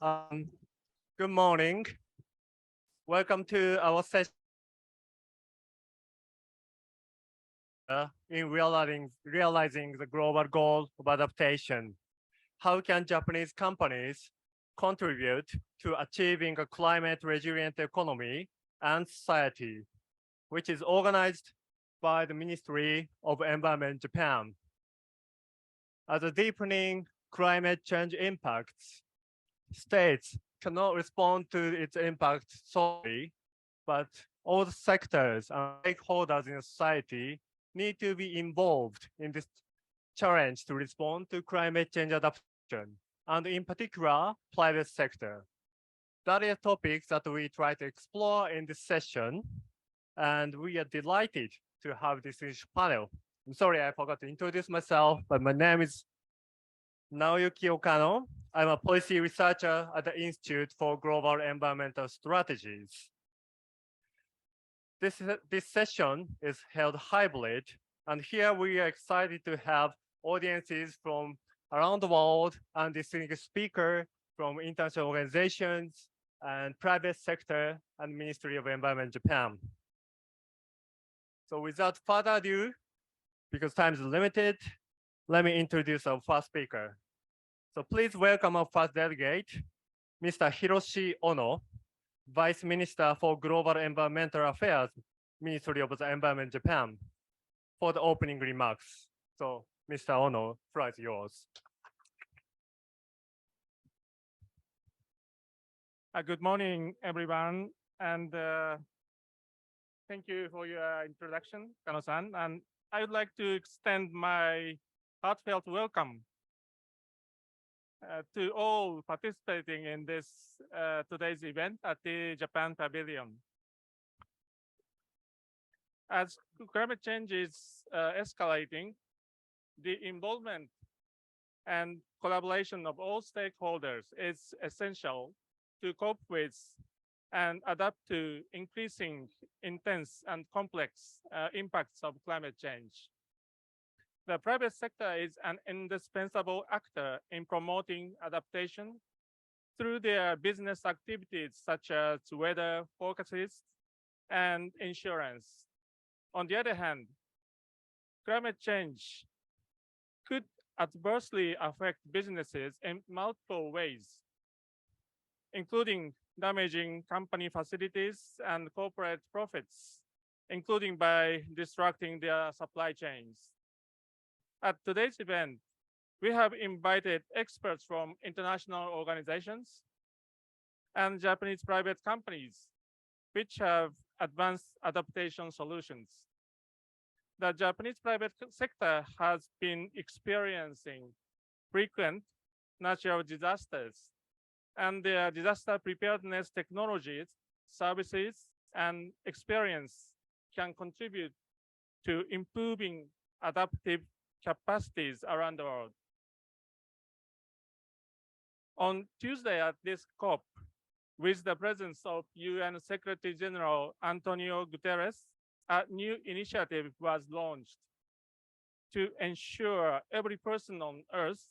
Um, Good morning. Welcome to our session in realizing the global goal of adaptation. How can Japanese companies contribute to achieving a climate resilient economy and society, which is organized by the Ministry of Environment Japan. As a deepening climate change impacts, states cannot respond to its impact solely, but all the sectors and stakeholders in society need to be involved in this challenge to respond to climate change adaptation, and in particular, private sector. That are topics that we try to explore in this session, and we are delighted to have this panel. I'm sorry, I forgot to introduce myself, but my name is Naoyuki Okano. I'm a policy researcher at the Institute for Global Environmental Strategies. This session is held hybrid, and here we are excited to have audiences from around the world and distinguished speakers from international organizations and private sector and Ministry of Environment Japan. So without further ado, because time is limited, let me introduce our first speaker. So please welcome our first delegate, Mr. Hiroshi Ono, Vice Minister for Global Environmental Affairs, Ministry of the Environment Japan, for the opening remarks. So, Mr. Ono, floor is yours. Good morning, everyone, and thank you for your introduction, Kano-san. And I would like to extend my heartfelt welcome to all participating in this today's event at the Japan Pavilion. As climate change is escalating, the involvement and collaboration of all stakeholders is essential to cope with and adapt to increasing intense and complex impacts of climate change. The private sector is an indispensable actor in promoting adaptation through their business activities such as weather forecasts and insurance. On the other hand, climate change could adversely affect businesses in multiple ways, including damaging company facilities and corporate profits, including by disrupting their supply chains. At today's event, we have invited experts from international organizations and Japanese private companies, which have advanced adaptation solutions. The Japanese private sector has been experiencing frequent natural disasters, and their disaster preparedness technologies, services, and experience can contribute to improving adaptive capacities around the world. On Tuesday at this COP, with the presence of UN Secretary General Antonio Guterres, a new initiative was launched to ensure every person on Earth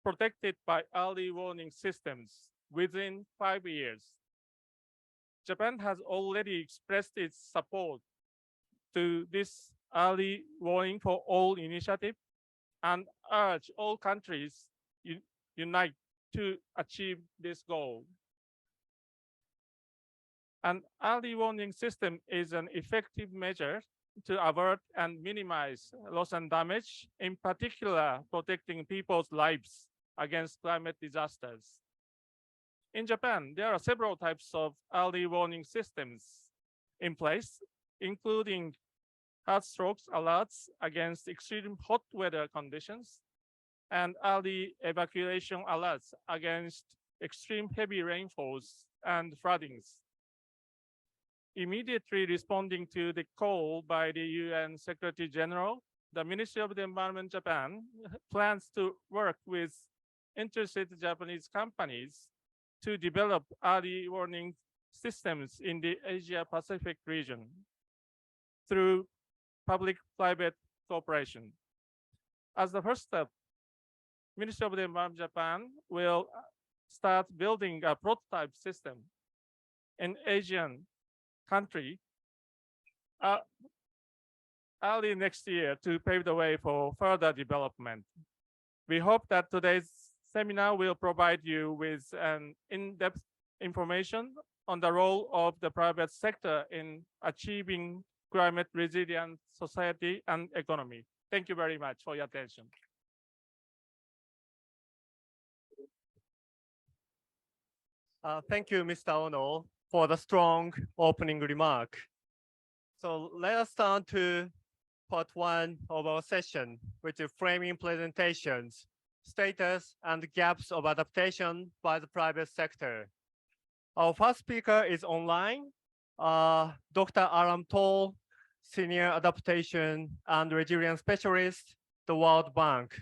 protected by early warning systems within 5 years. Japan has already expressed its support to this early warning for all initiative and urge all countries unite to achieve this goal. An early warning system is an effective measure to avert and minimize loss and damage, in particular protecting people's lives against climate disasters. In Japan, there are several types of early warning systems in place, including heat stroke alerts against extreme hot weather conditions and early evacuation alerts against extreme heavy rainfalls and floodings. Immediately responding to the call by the UN Secretary General, the Ministry of the Environment Japan plans to work with interested Japanese companies to develop early warning systems in the Asia-Pacific region through public-private cooperation. As the first step, Ministry of the Environment Japan will start building a prototype system in Asian country early next year to pave the way for further development. We hope that today's seminar will provide you with an in-depth information on the role of the private sector in achieving climate resilient society and economy. Thank you very much for your attention. Thank you, Mr. Ono, for the strong opening remark. So let us turn to part one of our session, which is framing presentations, status and gaps of adaptation by the private sector. Our first speaker is online, Dr. Aram Toll, Senior Adaptation and Resilience Specialist, the World Bank.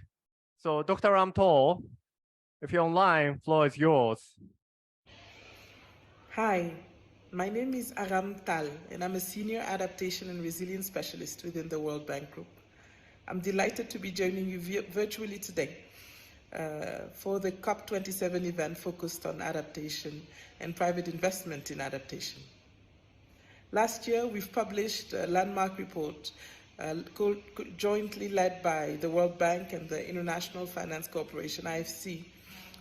So Dr. Aram Toll, if you're online, floor is yours. Hi, my name is Aram Tal, and I'm a Senior Adaptation and Resilience Specialist within the World Bank Group. I'm delighted to be joining you virtually today for the COP27 event focused on adaptation and private investment in adaptation. Last year, we've published a landmark report jointly led by the World Bank and the International Finance Corporation, IFC,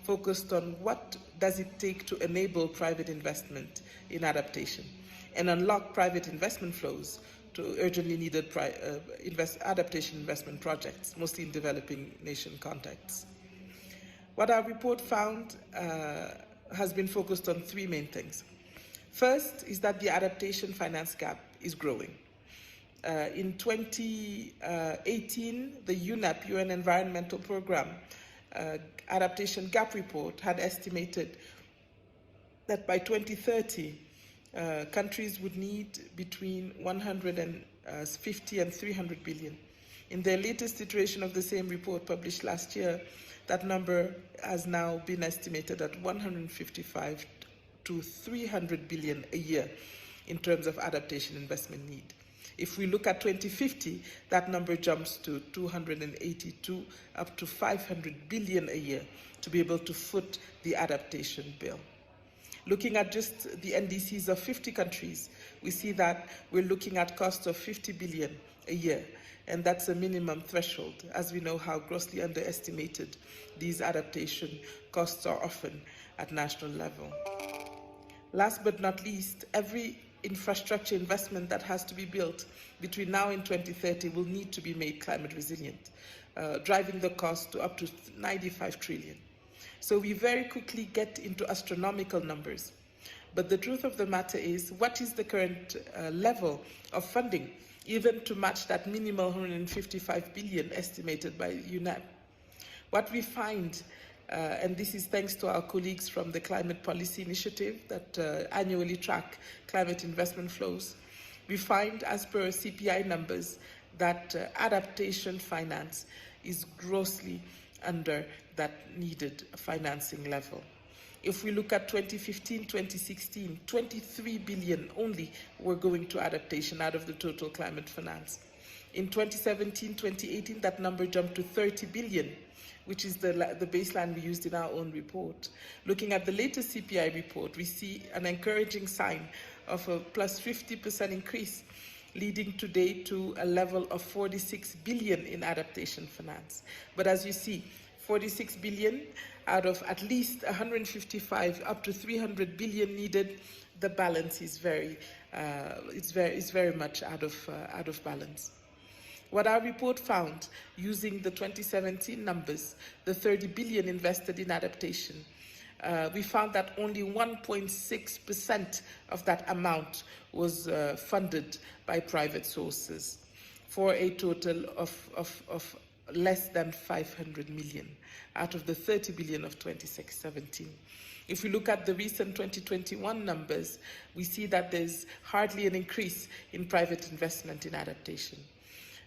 focused on what does it take to enable private investment in adaptation and unlock private investment flows to urgently needed adaptation investment projects, mostly in developing nation contexts. What our report found has been focused on three main things. First is that the adaptation finance gap is growing. In 2018, the UNEP, UN Environmental Programme, Adaptation Gap Report had estimated that by 2030, countries would need between 150 and 300 billion. In their latest iteration of the same report published last year, that number has now been estimated at 155 to 300 billion a year in terms of adaptation investment need. If we look at 2050, that number jumps to 282 up to 500 billion a year to be able to foot the adaptation bill. Looking at just the NDCs of 50 countries, we see that we're looking at costs of 50 billion a year, and that's a minimum threshold, as we know how grossly underestimated these adaptation costs are often at national level. Last but not least, every infrastructure investment that has to be built between now and 2030 will need to be made climate resilient, driving the cost to up to 95 trillion. So we very quickly get into astronomical numbers. But the truth of the matter is, what is the current level of funding, even to match that minimal 155 billion estimated by UNEP? What we find, and this is thanks to our colleagues from the Climate Policy Initiative that annually track climate investment flows, we find, as per CPI numbers, that adaptation finance is grossly under that needed financing level. If we look at 2015, 2016, 23 billion only were going to adaptation out of the total climate finance. In 2017, 2018, that number jumped to 30 billion, which is the baseline we used in our own report. Looking at the latest CPI report, we see an encouraging sign of a plus 50% increase, leading today to a level of 46 billion in adaptation finance. But as you see, 46 billion out of at least 155 up to 300 billion needed, the balance is very much out of balance. What our report found, using the 2017 numbers, the 30 billion invested in adaptation, we found that only 1.6% of that amount was funded by private sources, for a total of less than 500 million out of the 30 billion of 2017. If we look at the recent 2021 numbers, we see that there's hardly an increase in private investment in adaptation.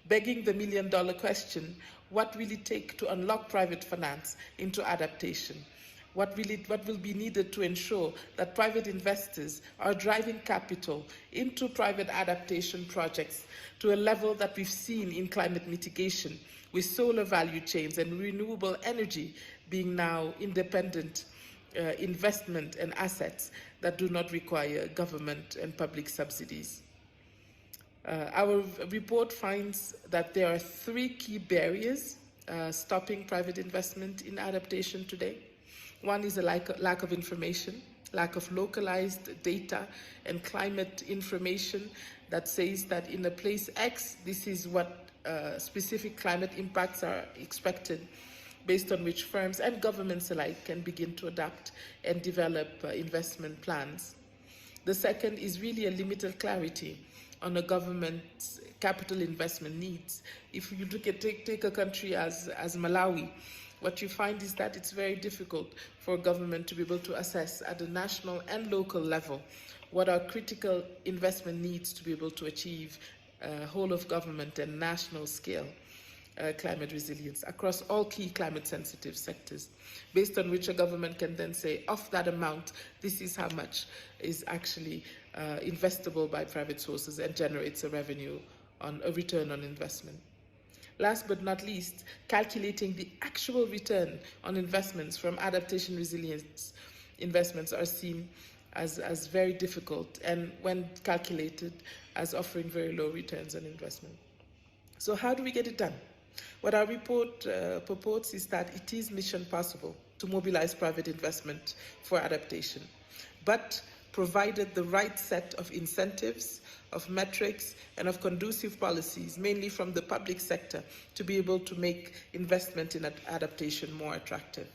Begging the million-dollar question, what will it take to unlock private finance into adaptation? What will be needed to ensure that private investors are driving capital into private adaptation projects to a level that we've seen in climate mitigation, with solar value chains and renewable energy being now independent investment and assets that do not require government and public subsidies. Our report finds that there are 3 key barriers stopping private investment in adaptation today. One is a lack of information, lack of localized data and climate information that says that in a place X, this is what specific climate impacts are expected, based on which firms and governments alike can begin to adapt and develop investment plans. The second is really a limited clarity on a government's capital investment needs. If you take a country as Malawi, what you find is that it's very difficult for a government to be able to assess at the national and local level what are critical investment needs to be able to achieve whole of government and national scale climate resilience across all key climate sensitive sectors, based on which a government can then say, of that amount, this is how much is actually investable by private sources and generates a revenue on a return on investment. Last but not least, calculating the actual return on investments from adaptation resilience investments are seen as very difficult, and when calculated, as offering very low returns on investment. So how do we get it done? What our report purports is that it is mission possible to mobilize private investment for adaptation, but provided the right set of incentives, of metrics, and of conducive policies, mainly from the public sector, to be able to make investment in adaptation more attractive.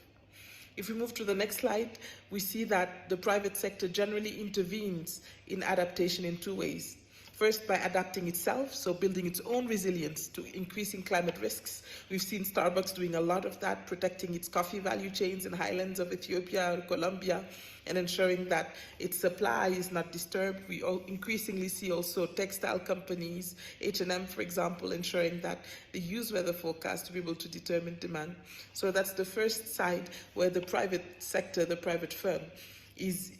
If we move to the next slide, we see that the private sector generally intervenes in adaptation in 2 ways. First, by adapting itself, so building its own resilience to increasing climate risks. We've seen Starbucks doing a lot of that, protecting its coffee value chains in highlands of Ethiopia or Colombia, and ensuring that its supply is not disturbed. We increasingly see also textile companies, H&M, for example, ensuring that they use weather forecasts to be able to determine demand. So that's the first side where the private sector, the private firm, is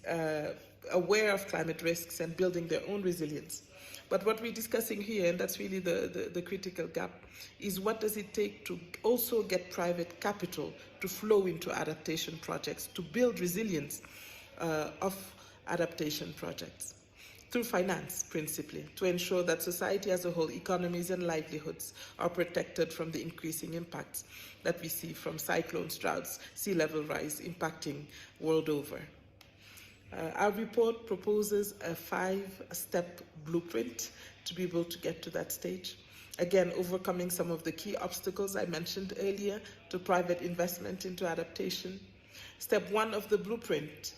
aware of climate risks and building their own resilience. But what we're discussing here, and that's really the critical gap, is what does it take to also get private capital to flow into adaptation projects, to build resilience of adaptation projects through finance, principally, to ensure that society as a whole, economies and livelihoods, are protected from the increasing impacts that we see from cyclones, droughts, sea level rise impacting world over. Our report proposes a 5-step blueprint to be able to get to that stage. Again, overcoming some of the key obstacles I mentioned earlier to private investment into adaptation. Step 1 of the blueprint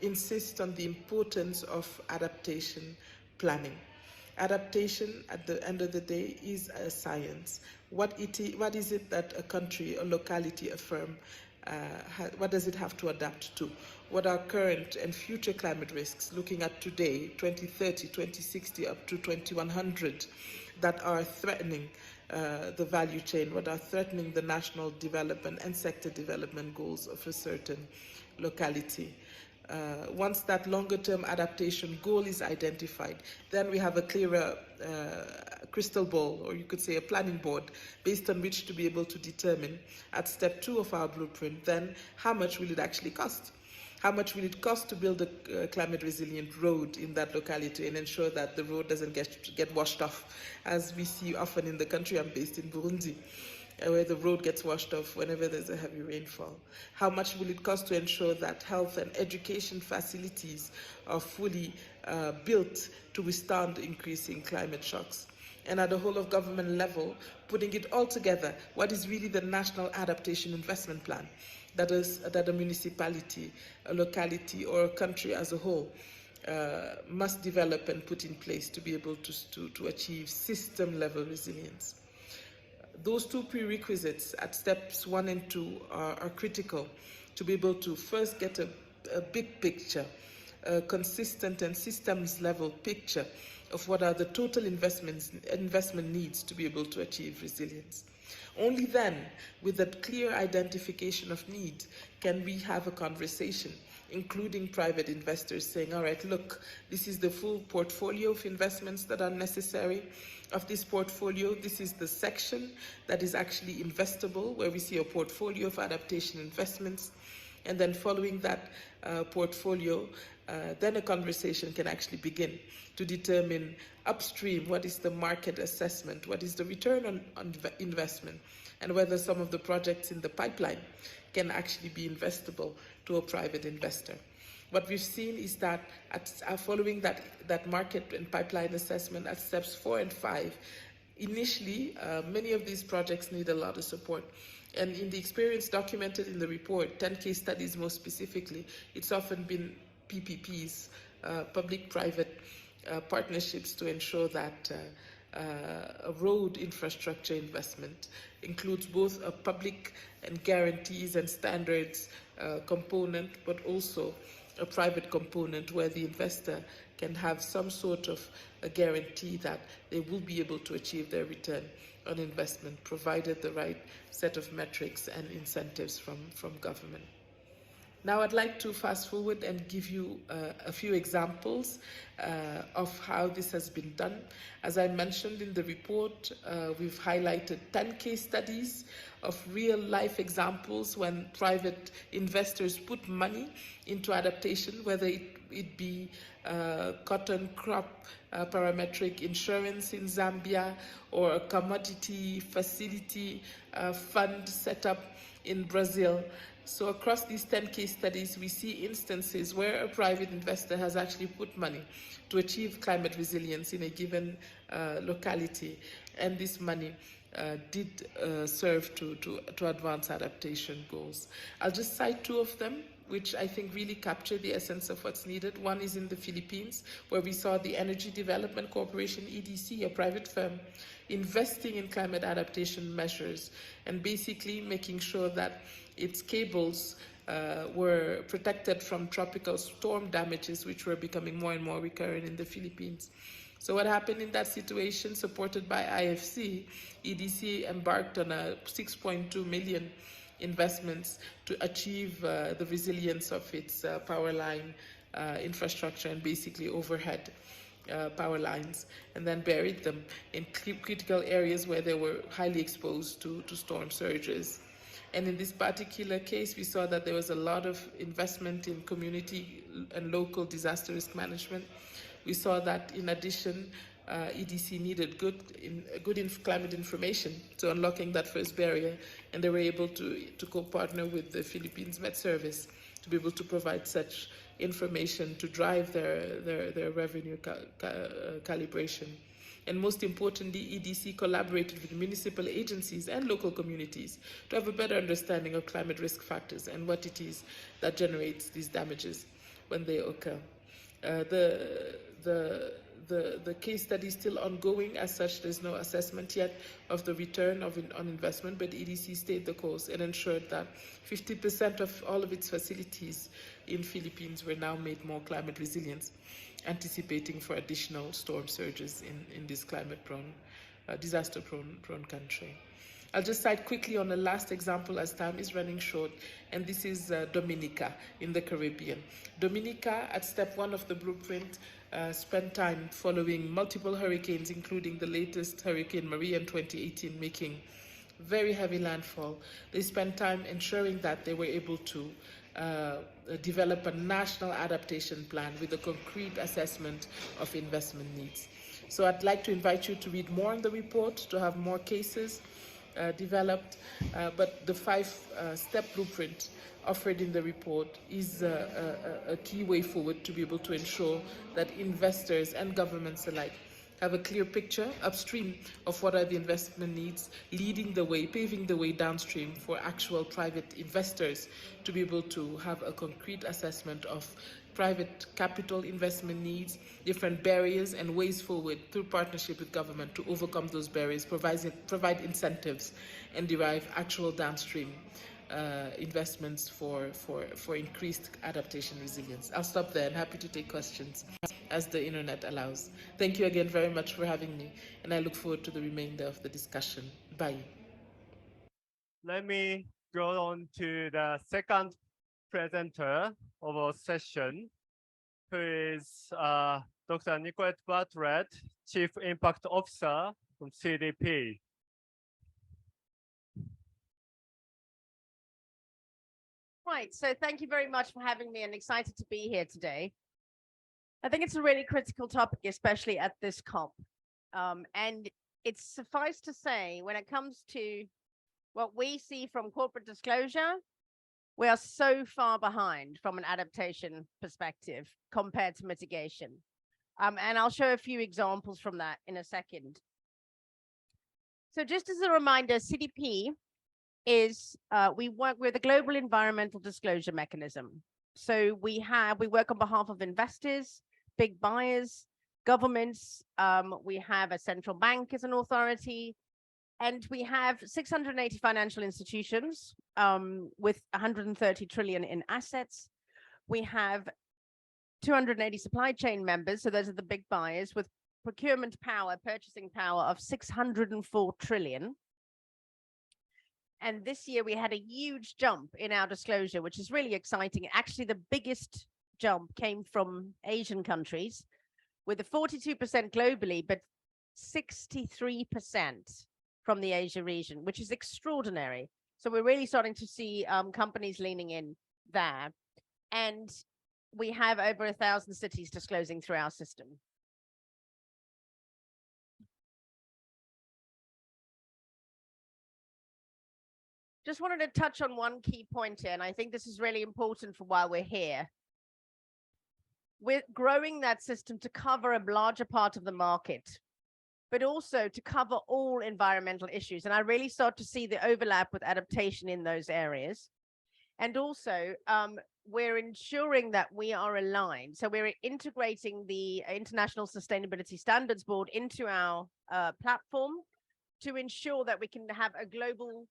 insists on the importance of adaptation planning. Adaptation, at the end of the day, is a science. What is it that a country, a locality, a firm, what does it have to adapt to? What are current and future climate risks, looking at today, 2030, 2060, up to 2100, that are threatening the value chain, what are threatening the national development and sector development goals of a certain locality? Once that longer-term adaptation goal is identified, then we have a clearer crystal ball, or you could say a planning board, based on which to be able to determine at step 2 of our blueprint, then how much will it actually cost? How much will it cost to build a climate resilient road in that locality and ensure that the road doesn't get washed off, as we see often in the country I'm based in, Burundi, where the road gets washed off whenever there's a heavy rainfall? How much will it cost to ensure that health and education facilities are fully built to withstand increasing climate shocks? And at the whole of government level, putting it all together, what is really the National Adaptation Investment Plan that a municipality, a locality, or a country as a whole must develop and put in place to be able to achieve system-level resilience? Those 2 prerequisites at steps 1 and 2 are critical to be able to first get a big picture, a consistent and systems-level picture of what are the total investment needs to be able to achieve resilience. Only then, with that clear identification of need, can we have a conversation, including private investors, saying, all right, look, this is the full portfolio of investments that are necessary. Of this portfolio, this is the section that is actually investable, where we see a portfolio of adaptation investments. And then following that portfolio, then a conversation can actually begin to determine upstream what is the market assessment, what is the return on investment, and whether some of the projects in the pipeline can actually be investable to a private investor. What we've seen is that following that market and pipeline assessment at steps 4 and 5, initially, many of these projects need a lot of support. And in the experience documented in the report, 10 case studies more specifically, it's often been PPPs, public-private partnerships, to ensure that a road infrastructure investment includes both a public and guarantees and standards component, but also a private component where the investor can have some sort of a guarantee that they will be able to achieve their return on investment, provided the right set of metrics and incentives from government. Now I'd like to fast forward and give you a few examples of how this has been done. As I mentioned in the report, we've highlighted 10 case studies of real life examples when private investors put money into adaptation, whether it be cotton crop parametric insurance in Zambia, or a commodity facility fund set up in Brazil. So across these 10 case studies, we see instances where a private investor has actually put money to achieve climate resilience in a given locality, and this money did serve to advance adaptation goals. I'll just cite two of them, which I think really capture the essence of what's needed. One is in the Philippines, where we saw the Energy Development Corporation, EDC, a private firm, investing in climate adaptation measures and basically making sure that its cables were protected from tropical storm damages, which were becoming more and more recurrent in the Philippines. So what happened in that situation, supported by IFC, EDC embarked on a 6.2 million investments to achieve the resilience of its power line infrastructure and basically overhead power lines, and then buried them in critical areas where they were highly exposed to storm surges. And in this particular case, we saw that there was a lot of investment in community and local disaster risk management. We saw that in addition, EDC needed good climate information, so unlocking that first barrier, and they were able to co-partner with the Philippines Met Service to be able to provide such information to drive their revenue calibration. And most importantly, EDC collaborated with municipal agencies and local communities to have a better understanding of climate risk factors and what it is that generates these damages when they occur. The case study is still ongoing. As such, there's no assessment yet of the return on investment, but EDC stayed the course and ensured that 50% of all of its facilities in Philippines were now made more climate resilient, anticipating for additional storm surges in this climate-prone, disaster-prone country. I'll just cite quickly on the last example as time is running short, and this is Dominica in the Caribbean. Dominica, at step 1 of the blueprint, spent time following multiple hurricanes, including the latest Hurricane Maria in 2018, making very heavy landfall. They spent time ensuring that they were able to develop a national adaptation plan with a concrete assessment of investment needs. So I'd like to invite you to read more on the report, to have more cases developed, but the 5-step blueprint offered in the report is a key way forward to be able to ensure that investors and governments alike have a clear picture upstream of what are the investment needs, leading the way, paving the way downstream for actual private investors to be able to have a concrete assessment of private capital investment needs, different barriers and ways forward through partnership with government to overcome those barriers, provide incentives and derive actual downstream investments for increased adaptation resilience. I'll stop there and happy to take questions as the internet allows. Thank you again very much for having me, and I look forward to the remainder of the discussion. Bye. Let me go on to the second presenter of our session, who is Dr. Nicolette Bartlett, Chief Impact Officer from CDP. Right, so thank you very much for having me and excited to be here today. I think it's a really critical topic, especially at this COP. And it's suffice to say, when it comes to what we see from corporate disclosure, we are so far behind from an adaptation perspective compared to mitigation. And I'll show a few examples from that in a second. So just as a reminder, CDP is, we work with the Global Environmental Disclosure Mechanism. So we work on behalf of investors, big buyers, governments. We have a central bank as an authority, and we have 680 financial institutions with 130 trillion in assets. We have 280 supply chain members, so those are the big buyers, with procurement power, purchasing power of 604 trillion. And this year we had a huge jump in our disclosure, which is really exciting. Actually, the biggest jump came from Asian countries with a 42% globally, but 63% from the Asia region, which is extraordinary. So we're really starting to see companies leaning in there. And we have over 1,000 cities disclosing through our system. Just wanted to touch on one key point here, and I think this is really important for why we're here. We're growing that system to cover a larger part of the market, but also to cover all environmental issues. And I really start to see the overlap with adaptation in those areas. And also, we're ensuring that we are aligned. So we're integrating the International Sustainability Standards Board into our platform to ensure that we can have a global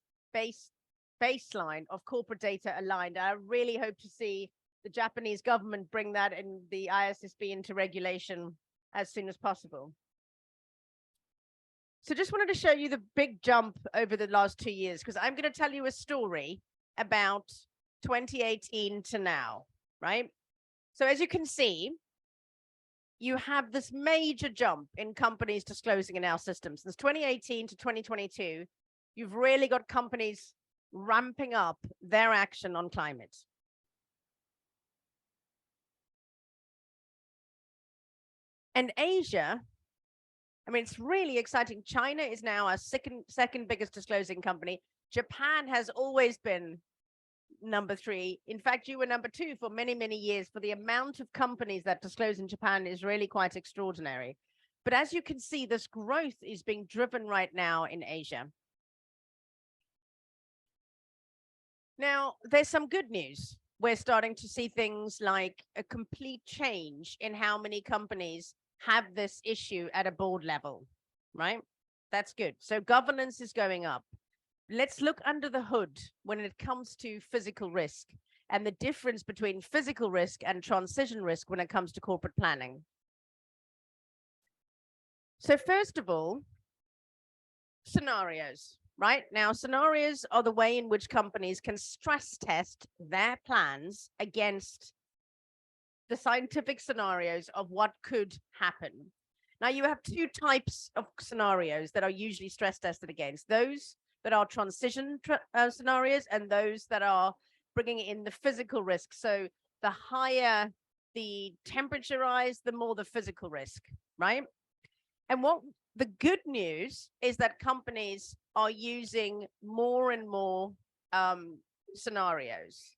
baseline of corporate data aligned. I really hope to see the Japanese government bring that and the ISSB into regulation as soon as possible. So just wanted to show you the big jump over the last 2 years, because I'm going to tell you a story about 2018 to now, right? So as you can see, you have this major jump in companies disclosing in our systems. Since 2018 to 2022, you've really got companies ramping up their action on climate. And Asia, I mean, it's really exciting. China is now our second biggest disclosing company. Japan has always been number 3. In fact, you were number 2 for many, many years. For the amount of companies that disclose in Japan is really quite extraordinary. But as you can see, this growth is being driven right now in Asia. Now, there's some good news. We're starting to see things like a complete change in how many companies have this issue at a board level, right? That's good. So governance is going up. Let's look under the hood when it comes to physical risk and the difference between physical risk and transition risk when it comes to corporate planning. So first of all, scenarios. Right now, scenarios are the way in which companies can stress test their plans against the scientific scenarios of what could happen. Now, you have 2 types of scenarios that are usually stress tested against: those that are transition scenarios and those that are bringing in the physical risk. So the higher the temperature rise, the more the physical risk, right? And what the good news is that companies are using more and more scenarios.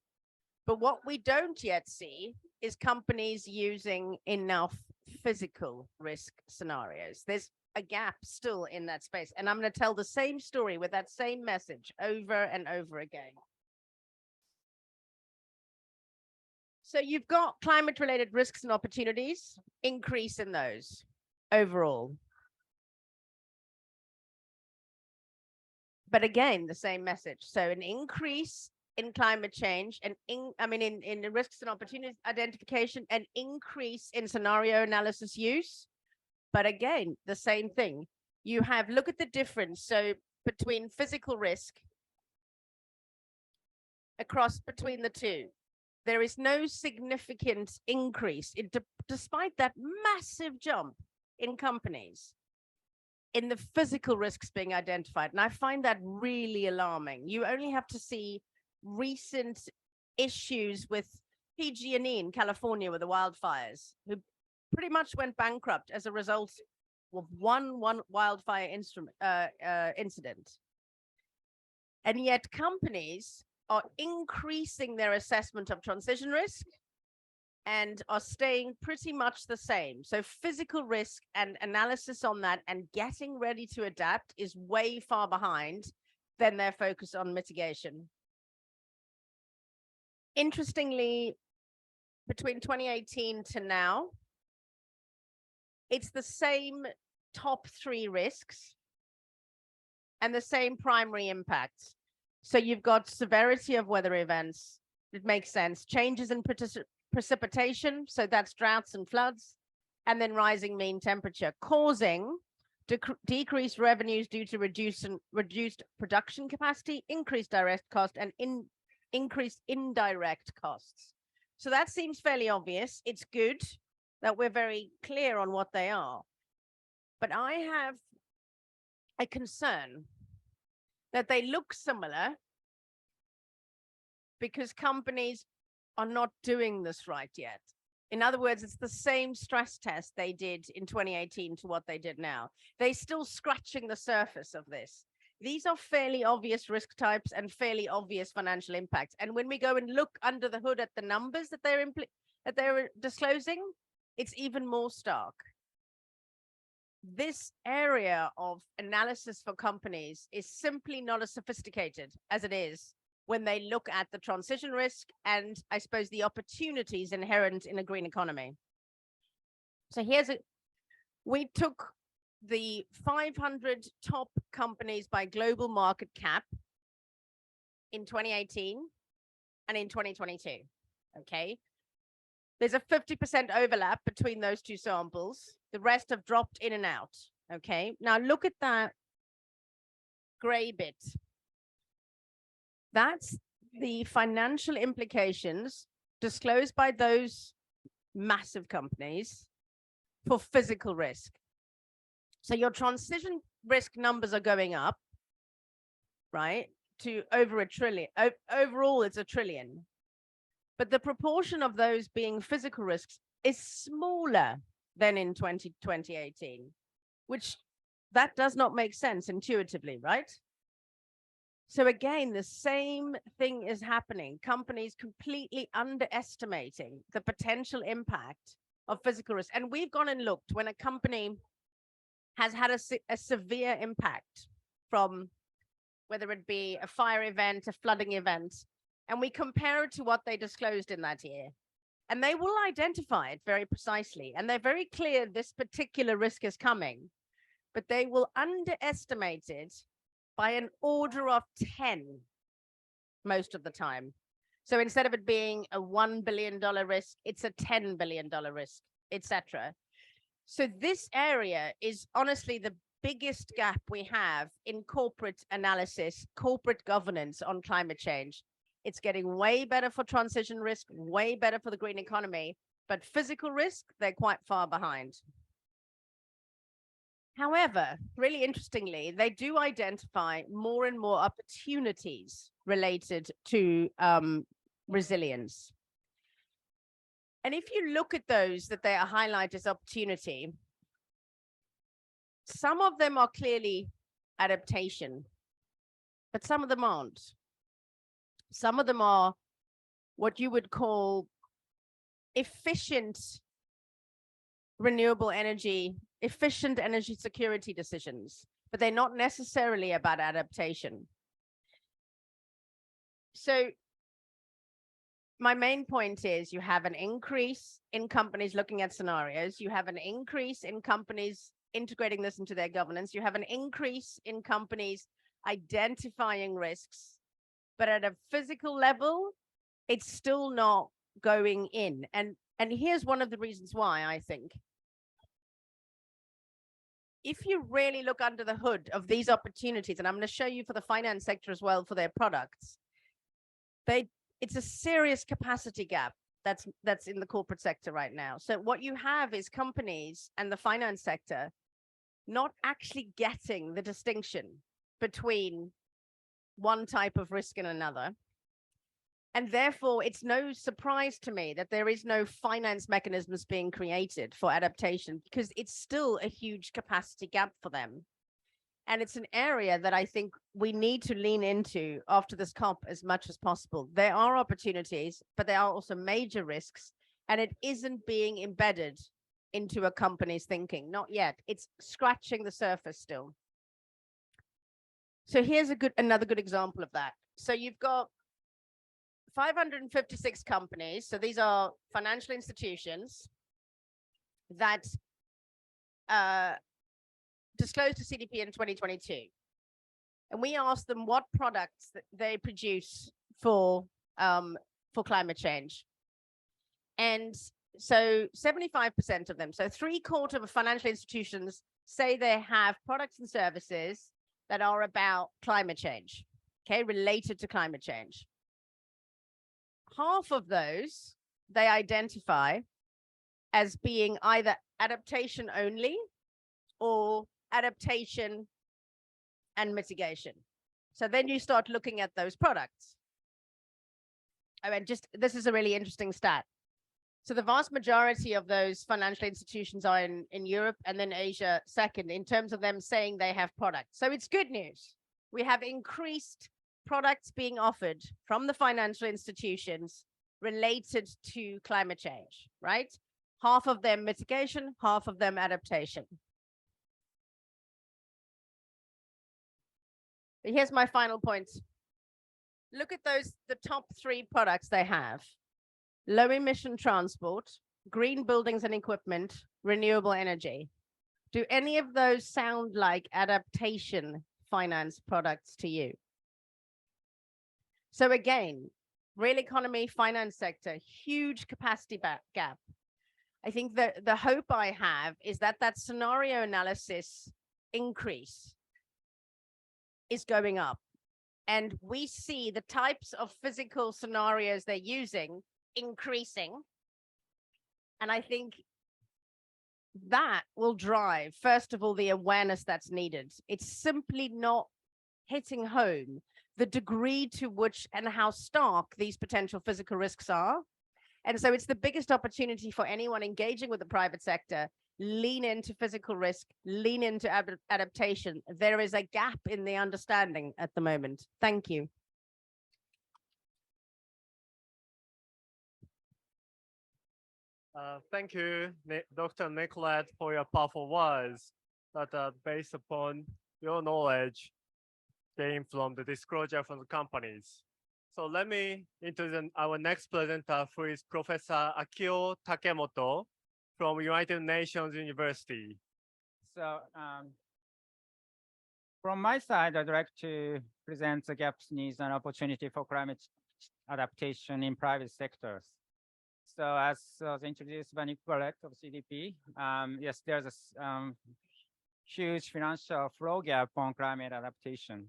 But what we don't yet see is companies using enough physical risk scenarios. There's a gap still in that space. And I'm going to tell the same story with that same message over and over again. So you've got climate-related risks and opportunities, increase in those overall. But again, the same message. So an increase in climate change, and in the risks and opportunities identification, an increase in scenario analysis use. But again, the same thing. You have, look at the difference. So between physical risk across between the 2, there is no significant increase despite that massive jump in companies in the physical risks being identified. And I find that really alarming. You only have to see recent issues with PG&E in California with the wildfires, who pretty much went bankrupt as a result of one wildfire incident. And yet companies are increasing their assessment of transition risk and are staying pretty much the same. So physical risk and analysis on that and getting ready to adapt is way far behind than their focus on mitigation. Interestingly, between 2018 to now, it's the same top 3 risks and the same primary impacts. So you've got severity of weather events. It makes sense. Changes in precipitation, so that's droughts and floods, and then rising mean temperature, causing decreased revenues due to reduced production capacity, increased direct cost, and increased indirect costs. So that seems fairly obvious. It's good that we're very clear on what they are. But I have a concern that they look similar because companies are not doing this right yet. In other words, it's the same stress test they did in 2018 to what they did now. They're still scratching the surface of this. These are fairly obvious risk types and fairly obvious financial impacts. And when we go and look under the hood at the numbers that they're disclosing, it's even more stark. This area of analysis for companies is simply not as sophisticated as it is when they look at the transition risk and, I suppose, the opportunities inherent in a green economy. So we took the 500 top companies by global market cap in 2018 and in 2022, okay? There's a 50% overlap between those two samples. The rest have dropped in and out, okay? Now look at that gray bit. That's the financial implications disclosed by those massive companies for physical risk. So your transition risk numbers are going up, right, to over $1 trillion. Overall, it's $1 trillion. But the proportion of those being physical risks is smaller than in 2018, which that does not make sense intuitively, right? So again, the same thing is happening. Companies completely underestimating the potential impact of physical risk. And we've gone and looked when a company has had a severe impact from whether it be a fire event, a flooding event, and we compare it to what they disclosed in that year. And they will identify it very precisely. And they're very clear this particular risk is coming, but they will underestimate it by an order of 10 most of the time. So instead of it being a $1 billion risk, it's a $10 billion risk, etc. So this area is honestly the biggest gap we have in corporate analysis, corporate governance on climate change. It's getting way better for transition risk, way better for the green economy, but physical risk, they're quite far behind. However, really interestingly, they do identify more and more opportunities related to resilience. And if you look at those that they highlight as opportunity, some of them are clearly adaptation, but some of them aren't. Some of them are what you would call efficient renewable energy, efficient energy security decisions, but they're not necessarily about adaptation. So my main point is you have an increase in companies looking at scenarios. You have an increase in companies integrating this into their governance. You have an increase in companies identifying risks, but at a physical level, it's still not going in. And here's one of the reasons why, I think. If you really look under the hood of these opportunities, and I'm going to show you for the finance sector as well for their products, it's a serious capacity gap that's in the corporate sector right now. So what you have is companies and the finance sector not actually getting the distinction between one type of risk and another. And therefore, it's no surprise to me that there is no finance mechanisms being created for adaptation, because it's still a huge capacity gap for them. And it's an area that I think we need to lean into after this COP as much as possible. There are opportunities, but there are also major risks, and it isn't being embedded into a company's thinking, not yet. It's scratching the surface still. So here's another good example of that. So you've got 556 companies. So these are financial institutions that disclosed to CDP in 2022. And we asked them what products that they produce for climate change. And so 75% of them, so 3/4 of financial institutions say they have products and services that are about climate change, okay, related to climate change. Half of those they identify as being either adaptation only or adaptation and mitigation. So then you start looking at those products. Oh, and just, this is a really interesting stat. So the vast majority of those financial institutions are in Europe, and then Asia second, in terms of them saying they have products. So it's good news. We have increased products being offered from the financial institutions related to climate change, right? Half of them mitigation, half of them adaptation. But here's my final point. Look at the top 3 products they have: low emission transport, green buildings and equipment, renewable energy. Do any of those sound like adaptation finance products to you? So again, real economy, finance sector, huge capacity gap. I think that the hope I have is that that scenario analysis increase is going up. And we see the types of physical scenarios they're using increasing. And I think that will drive, first of all, the awareness that's needed. It's simply not hitting home the degree to which and how stark these potential physical risks are. And so it's the biggest opportunity for anyone engaging with the private sector. Lean into physical risk, lean into adaptation. There is a gap in the understanding at the moment. Thank you. Thank you, Dr. Nicolette, for your powerful words that are based upon your knowledge gained from the disclosure from the companies. So let me introduce our next presenter, who is Professor Akio Takemoto from United Nations University. So from my side, I'd like to present the gaps, needs, and opportunity for climate adaptation in private sectors. So as was introduced by Nicolette of CDP, yes, there's a huge financial flow gap on climate adaptation.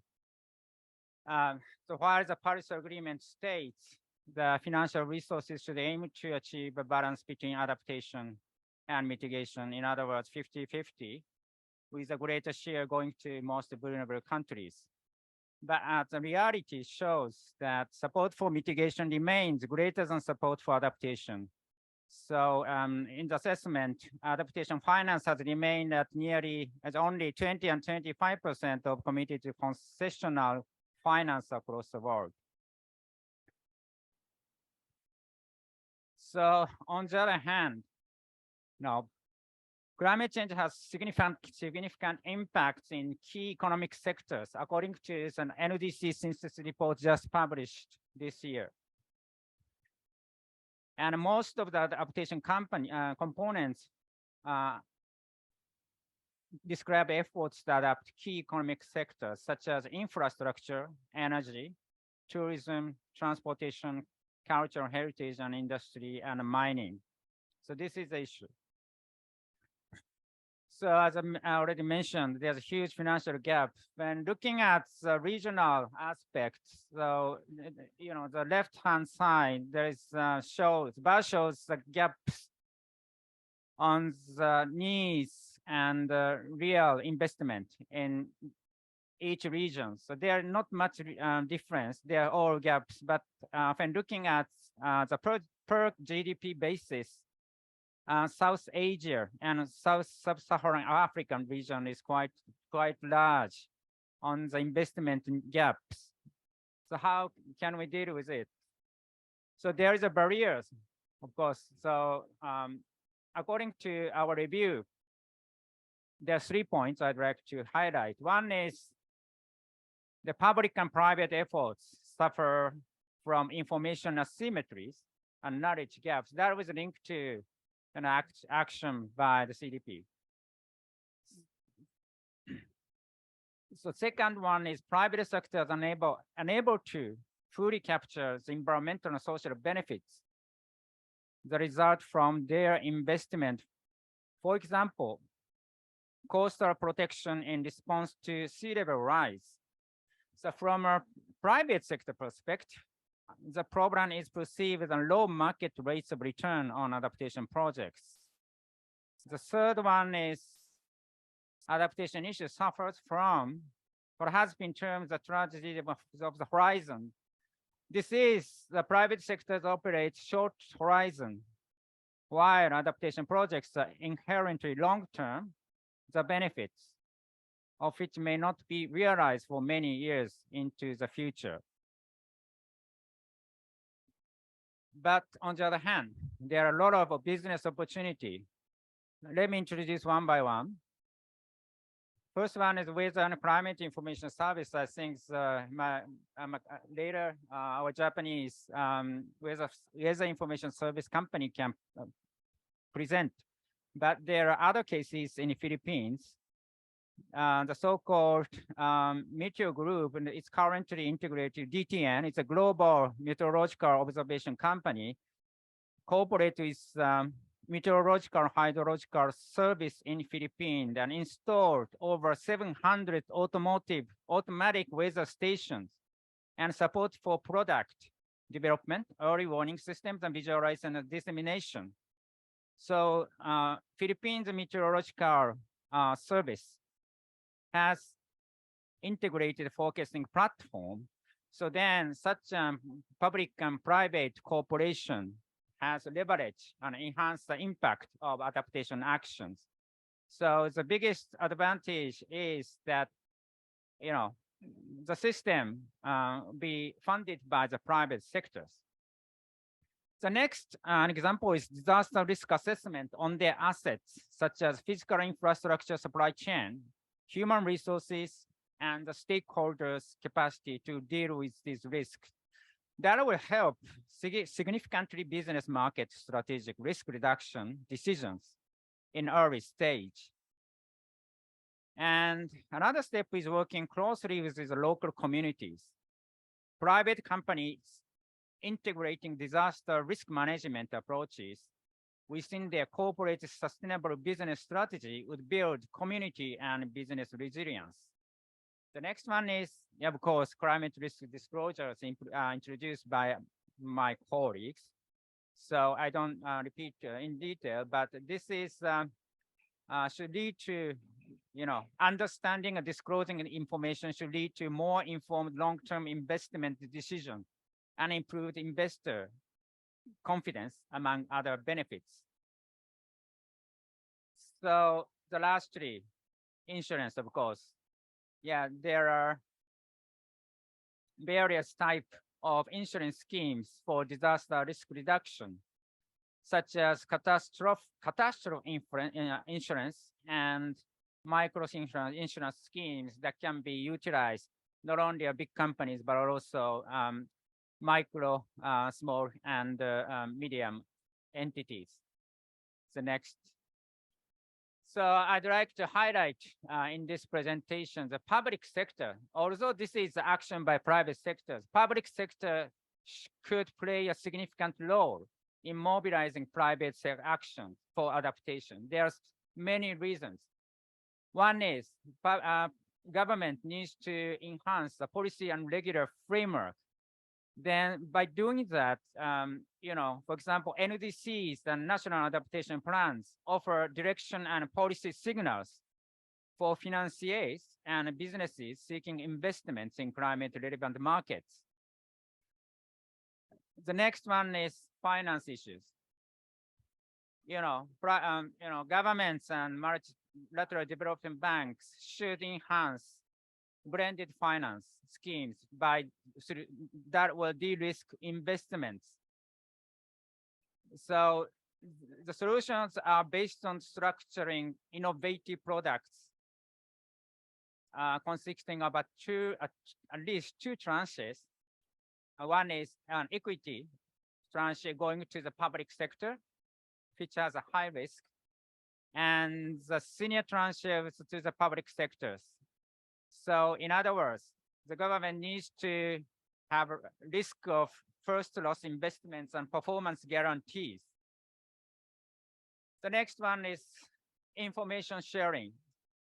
So while the Paris Agreement states the financial resources should aim to achieve a balance between adaptation and mitigation, in other words, 50-50, with a greater share going to most vulnerable countries. But the reality shows that support for mitigation remains greater than support for adaptation. So in the assessment, adaptation finance has remained at nearly as only 20 and 25% of committed to concessional finance across the world. So on the other hand, now, climate change has significant impacts in key economic sectors, according to an NDC synthesis report just published this year. And most of the adaptation components describe efforts to adapt key economic sectors, such as infrastructure, energy, tourism, transportation, cultural heritage, and industry, and mining. So this is the issue. So as I already mentioned, there's a huge financial gap. When looking at the regional aspects, so the left-hand side, there is bar shows the gaps on the needs and real investment in each region. So there are not much difference. They are all gaps. But when looking at the per GDP basis, South Asia and South Sub-Saharan African region is quite large on the investment gaps. So how can we deal with it? So there is a barriers, of course. So according to our review, there are 3 points I'd like to highlight. One is the public and private efforts suffer from information asymmetries and knowledge gaps. That was linked to an action by the CDP. So second one is private sectors unable to fully capture the environmental and social benefits that result from their investment. For example, coastal protection in response to sea level rise. So from a private sector perspective, the problem is perceived as a low market rates of return on adaptation projects. The third one is adaptation issue suffers from what has been termed the tragedy of the horizon. This is the private sectors operate short horizon, while adaptation projects are inherently long-term, the benefits of which may not be realized for many years into the future. But on the other hand, there are a lot of business opportunity. Let me introduce one by one. First one is Weather and Climate Information Service. I think later our Japanese weather information service company can present. But there are other cases in the Philippines. The so-called Meteor Group, and it's currently integrated DTN. It's a global meteorological observation company, cooperate with meteorological hydrological service in Philippines and installed over 700 automatic weather stations and support for product development, early warning systems, and visualization and dissemination. So Philippines Meteorological Service has integrated forecasting platform. So then such public and private cooperation has leveraged and enhanced the impact of adaptation actions. So the biggest advantage is that, you know, the system be funded by the private sectors. The next example is disaster risk assessment on their assets, such as physical infrastructure, supply chain, human resources, and the stakeholders' capacity to deal with these risks. That will help significantly business market strategic risk reduction decisions in early stage. And another step is working closely with the local communities. Private companies integrating disaster risk management approaches within their corporate sustainable business strategy would build community and business resilience. The next one is, of course, climate risk disclosures introduced by my colleagues. So I don't repeat in detail, but this is should lead to, understanding and disclosing information should lead to more informed long-term investment decisions and improved investor confidence, among other benefits. So the last three, insurance, of course. Yeah, there are various types of insurance schemes for disaster risk reduction, such as catastrophe insurance and micro insurance schemes that can be utilized not only by big companies, but also micro, small, and medium entities. The next. So I'd like to highlight in this presentation the public sector. Although this is action by private sectors, public sector could play a significant role in mobilizing private sector action for adaptation. There's many reasons. One is government needs to enhance the policy and regular framework. Then by doing that, for example, NDCs and national adaptation plans offer direction and policy signals for financiers and businesses seeking investments in climate-relevant markets. The next one is finance issues. Governments and multilateral development banks should enhance blended finance schemes that will de-risk investments. So the solutions are based on structuring innovative products consisting of at least two tranches. One is an equity tranche going to the public sector, which has a high risk, and the senior tranche to the public sectors. So in other words, the government needs to have a risk of first loss investments and performance guarantees. The next one is information sharing.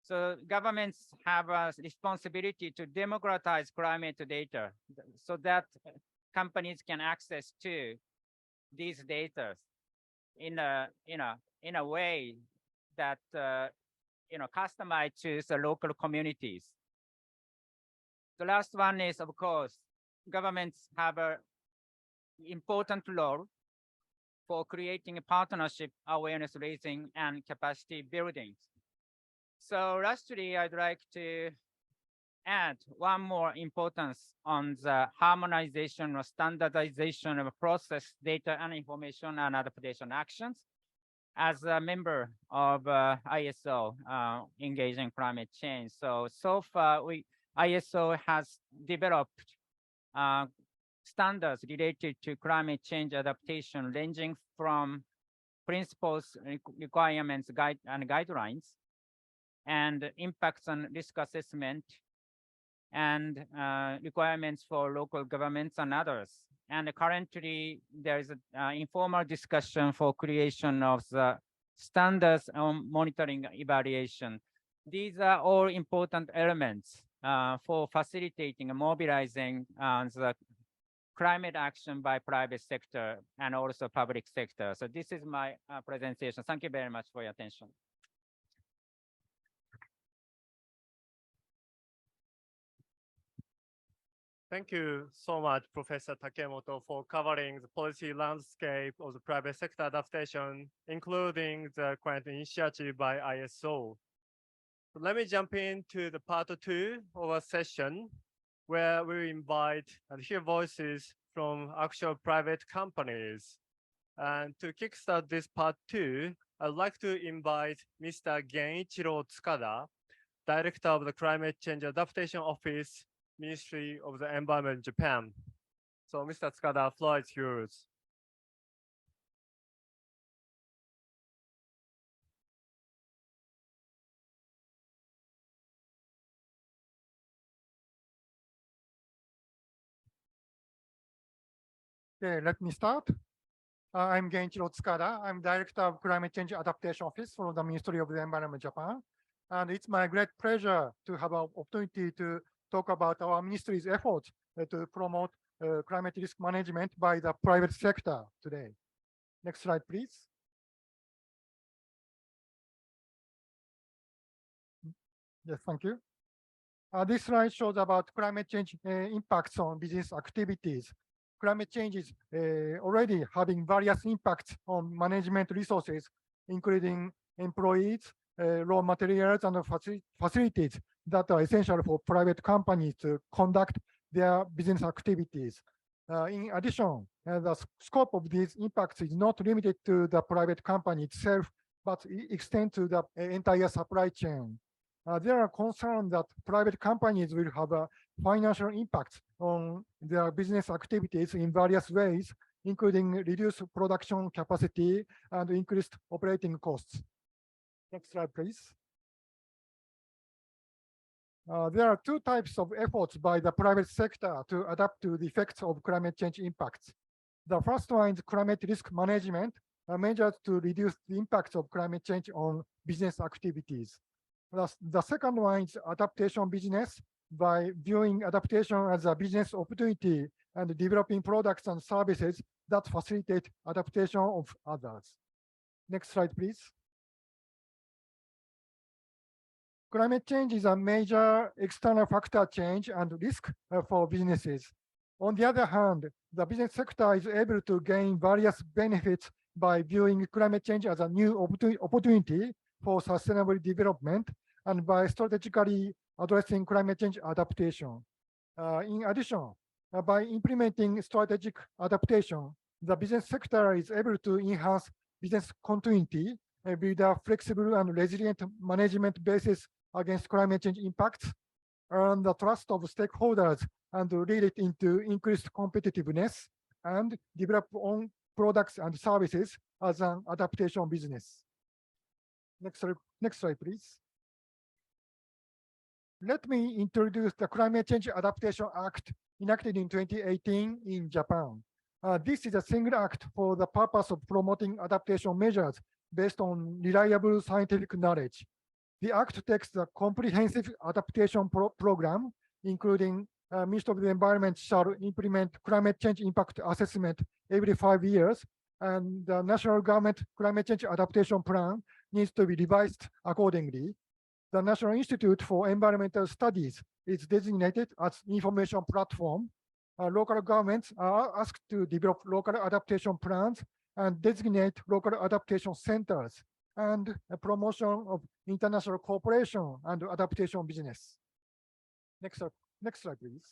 So governments have a responsibility to democratize climate data so that companies can access to these data in a way that customized to the local communities. The last one is, of course, governments have an important role for creating a partnership, awareness raising, and capacity building. So lastly, I'd like to add one more importance on the harmonization or standardization of process, data, and information and adaptation actions. As a member of ISO engaging climate change. So far, ISO has developed standards related to climate change adaptation, ranging from principles, requirements, and guidelines, and impacts on risk assessment, and requirements for local governments and others. And currently, there is an informal discussion for creation of the standards on monitoring evaluation. These are all important elements for facilitating and mobilizing the climate action by private sector and also public sector. So this is my presentation. Thank you very much for your attention. Thank you so much, Professor Takemoto, for covering the policy landscape of the private sector adaptation, including the current initiative by ISO. Let me jump into the part 2 of our session, where we invite and hear voices from actual private companies. And to kickstart this part 2, I'd like to invite Mr. Genichiro Tsukada, Director of the Climate Change Adaptation Office, Ministry of the Environment, Japan. So, Mr. Tsukada, floor is yours. Okay, let me start. I'm Genichiro Tsukada. I'm Director of Climate Change Adaptation Office for the Ministry of the Environment, Japan. And it's my great pleasure to have an opportunity to talk about our ministry's efforts to promote climate risk management by the private sector today. Next slide, please. Yes, thank you. This slide shows about climate change impacts on business activities. Climate change is already having various impacts on management resources, including employees, raw materials, and facilities that are essential for private companies to conduct their business activities. In addition, the scope of these impacts is not limited to the private company itself, but extend to the entire supply chain. There are concerns that private companies will have a financial impact on their business activities in various ways, including reduced production capacity and increased operating costs. Next slide, please. There are two types of efforts by the private sector to adapt to the effects of climate change impacts. The first one is climate risk management, measures to reduce the impacts of climate change on business activities. The second one is adaptation business, by viewing adaptation as a business opportunity and developing products and services that facilitate adaptation of others. Next slide, please. Climate change is a major external factor change and risk for businesses. On the other hand, the business sector is able to gain various benefits by viewing climate change as a new opportunity for sustainable development and by strategically addressing climate change adaptation. In addition, by implementing strategic adaptation, the business sector is able to enhance business continuity with a flexible and resilient management basis against climate change impacts, earn the trust of stakeholders and lead it into increased competitiveness and develop own products and services as an adaptation business. Next slide, please. Let me introduce the Climate Change Adaptation Act enacted in 2018 in Japan. This is a single act for the purpose of promoting adaptation measures based on reliable scientific knowledge. The act takes the comprehensive adaptation program, including Ministry of the Environment shall implement climate change impact assessment every 5 years, and the national government climate change adaptation plan needs to be revised accordingly. The National Institute for Environmental Studies is designated as information platform. Local governments are asked to develop local adaptation plans and designate local adaptation centers and a promotion of international cooperation and adaptation business. Next slide, please.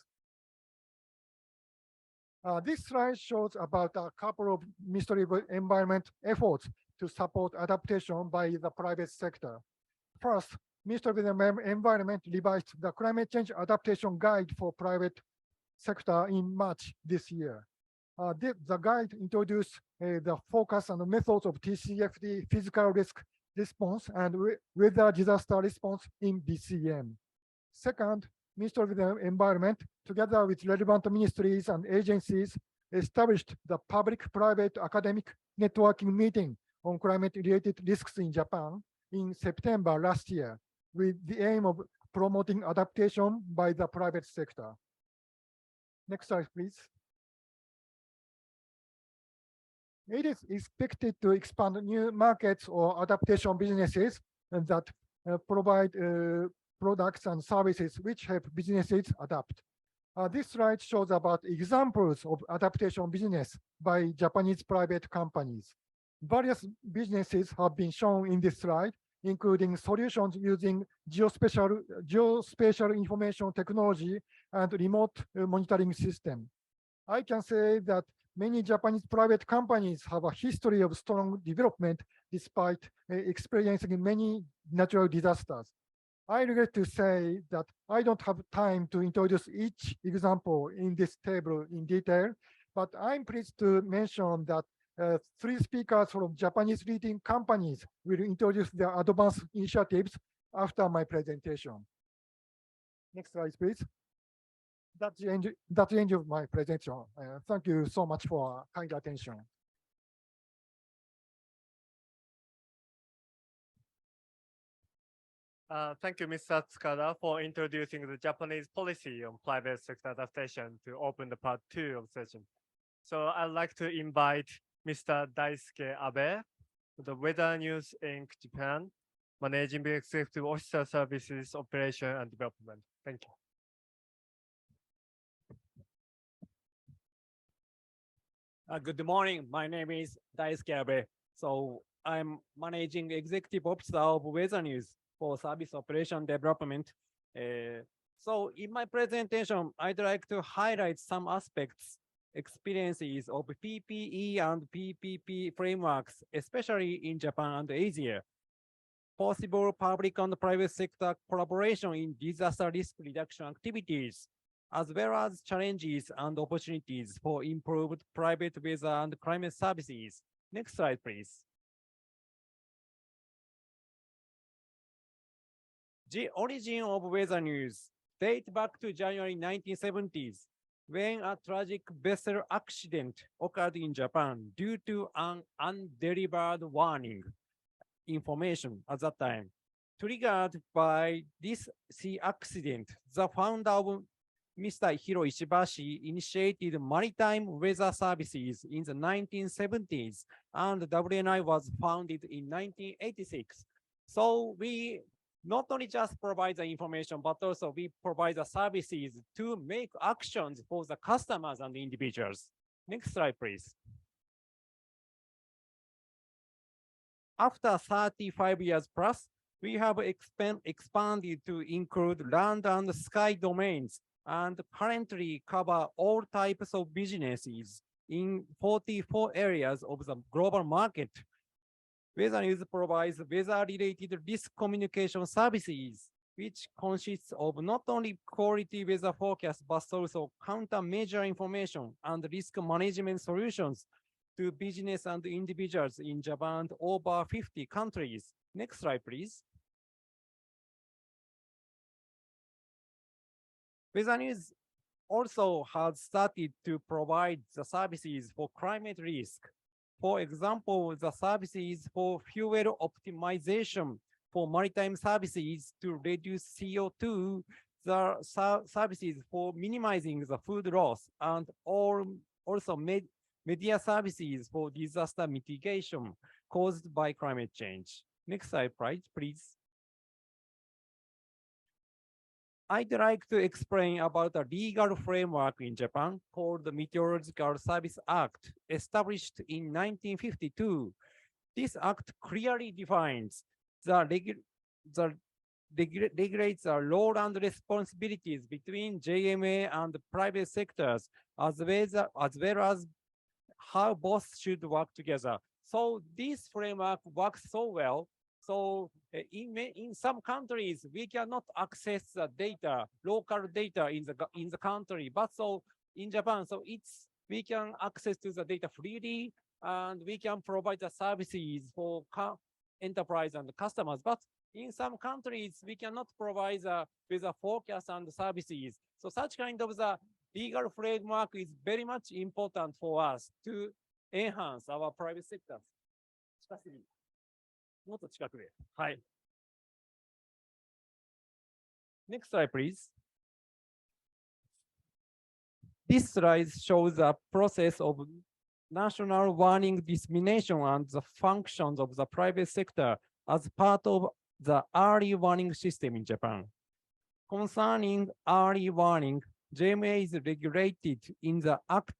This slide shows about a couple of Ministry of Environment efforts to support adaptation by the private sector. First, Ministry of the Environment revised the Climate Change Adaptation Guide for private sector in March this year. The guide introduced the focus and the methods of TCFD physical risk response and weather disaster response in BCM. Second, Ministry of the Environment, together with relevant ministries and agencies, established the public-private academic networking meeting on climate-related risks in Japan in September last year, with the aim of promoting adaptation by the private sector. Next slide, please. It is expected to expand new markets or adaptation businesses that provide products and services which help businesses adapt. This slide shows about examples of adaptation business by Japanese private companies. Various businesses have been shown in this slide, including solutions using geospatial information technology and remote monitoring system. I can say that many Japanese private companies have a history of strong development despite experiencing many natural disasters. I regret to say that I don't have time to introduce each example in this table in detail, but I'm pleased to mention that 3 speakers from Japanese leading companies will introduce their advanced initiatives after my presentation. Next slide, please. That's the end of my presentation. Thank you so much for kind attention. Thank you, Mr. Tsukada, for introducing the Japanese policy on private sector adaptation to open the part 2 of the session. So I'd like to invite Mr. Daisuke Abe, the Weather News Inc. Japan, Managing Executive Officer Services Operation and Development. Thank you. Good morning. My name is Daisuke Abe. So I'm Managing Executive Officer of Weather News for Service Operation Development. So in my presentation, I'd like to highlight some aspects, experiences of PPE and PPP frameworks, especially in Japan and Asia. Possible public and private sector collaboration in disaster risk reduction activities, as well as challenges and opportunities for improved private weather and climate services. Next slide, please. The origin of weather news date back to January 1970s, when a tragic vessel accident occurred in Japan due to an undelivered warning information at that time. Triggered by this sea accident, the founder of Mr. Hiro Ishibashi initiated maritime weather services in the 1970s, and WNI was founded in 1986. So we not only just provide the information, but also we provide the services to make actions for the customers and individuals. Next slide, please. After 35 years plus, we have expanded to include land and sky domains and currently cover all types of businesses in 44 areas of the global market. Weather News provides weather-related risk communication services, which consists of not only quality weather forecasts, but also countermeasure information and risk management solutions to business and individuals in Japan and over 50 countries. Next slide, please. Weather News also has started to provide the services for climate risk. For example, the services for fuel optimization for maritime services to reduce CO2, the services for minimizing the food loss, and also media services for disaster mitigation caused by climate change. Next slide, please. I'd like to explain about a legal framework in Japan called the Meteorological Service Act, established in 1952. This act clearly defines regulates the role and responsibilities between JMA and the private sectors, as well as how both should work together. So this framework works so well. So in some countries, we cannot access the data, local data in the country, but so in Japan, so we can access to the data freely, and we can provide the services for enterprise and customers. But in some countries, we cannot provide with a forecast and services. So such kind of the legal framework is very much important for us to enhance our private sectors. もっと近くで。はい。Next slide, please. This slide shows the process of national warning dissemination and the functions of the private sector as part of the early warning system in Japan. Concerning early warning, JMA is regulated in the act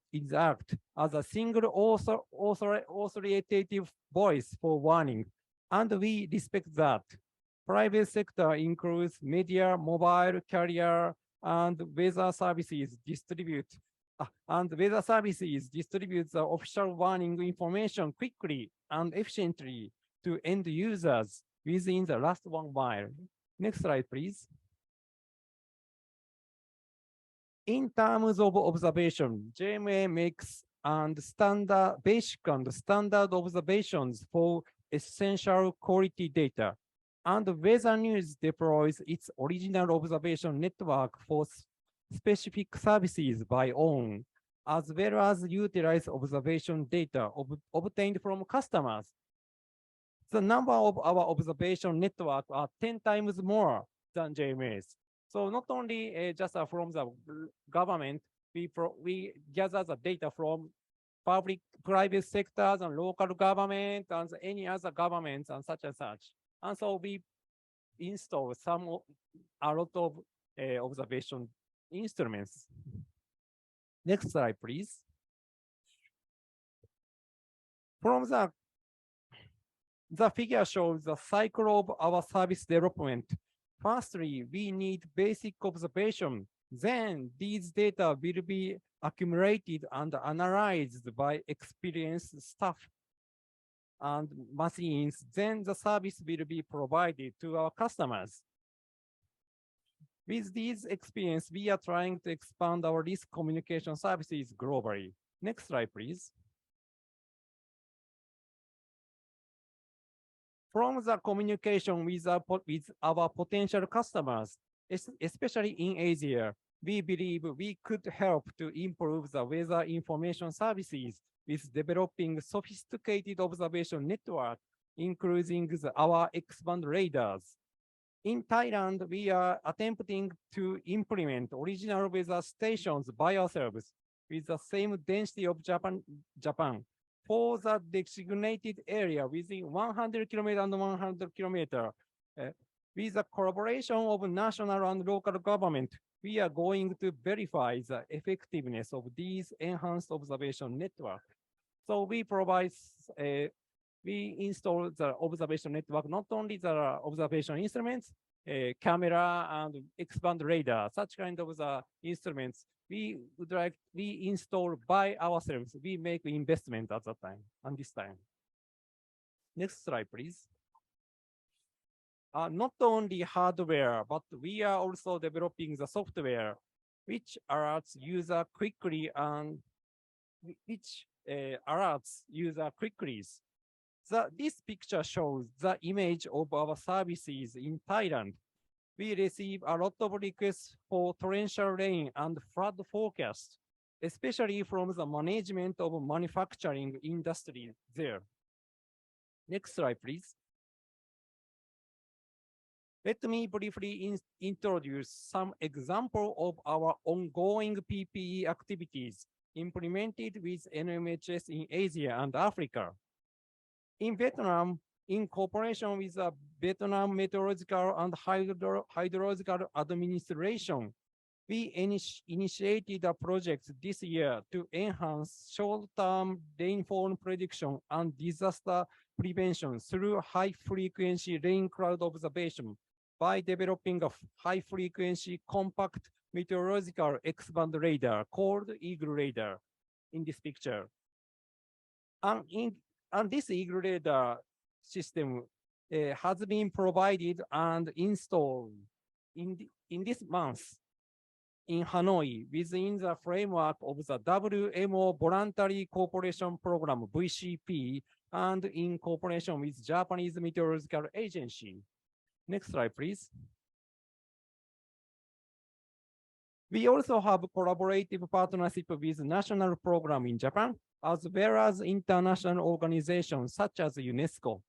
as a single authoritative voice for warning, and we respect that. Private sector includes media, mobile carrier, and weather services distribute the official warning information quickly and efficiently to end users within the last 1 mile. Next slide, please. In terms of observation, JMA makes basic and standard observations for essential quality data, and Weather News deploys its original observation network for specific services by own, as well as utilize observation data obtained from customers. The number of our observation network are 10 times more than JMA's. So not only just from the government, we gather the data from public, private sectors and local government and any other governments and such and such. And so we install a lot of observation instruments. Next slide, please. From the figure shows the cycle of our service development. Firstly, we need basic observation. Then these data will be accumulated and analyzed by experienced staff and machines. Then the service will be provided to our customers. With this experience, we are trying to expand our risk communication services globally. Next slide, please. From the communication with our potential customers, especially in Asia, we believe we could help to improve the weather information services with developing sophisticated observation network, including our X-band radars. In Thailand, we are attempting to implement original weather stations by ourselves with the same density of Japan for the designated area within 100 km and 100 km. With the collaboration of national and local government, we are going to verify the effectiveness of these enhanced observation network. So we provide, we install the observation network, not only the observation instruments, camera and expand radar, such kind of the instruments we would like, we install by ourselves. We make investment at that time and this time. Next slide, please. Not only hardware, but we are also developing the software, which alerts user quickly and which alerts user quickly. This picture shows the image of our services in Thailand. We receive a lot of requests for torrential rain and flood forecast, especially from the management of manufacturing industry there. Next slide, please. Let me briefly introduce some example of our ongoing PPE activities implemented with NMHS in Asia and Africa. In Vietnam, in cooperation with the Vietnam Meteorological and Hydrological Administration, we initiated a project this year to enhance short-term rainfall prediction and disaster prevention through high-frequency rain cloud observation by developing a high-frequency compact meteorological X-band radar called Eagle Radar in this picture. And this Eagle Radar system has been provided and installed in this month in Hanoi within the framework of the WMO Voluntary Cooperation Program, VCP, and in cooperation with Japanese Meteorological Agency. Next slide, please. We also have collaborative partnership with national program in Japan, as well as international organizations such as UNESCO.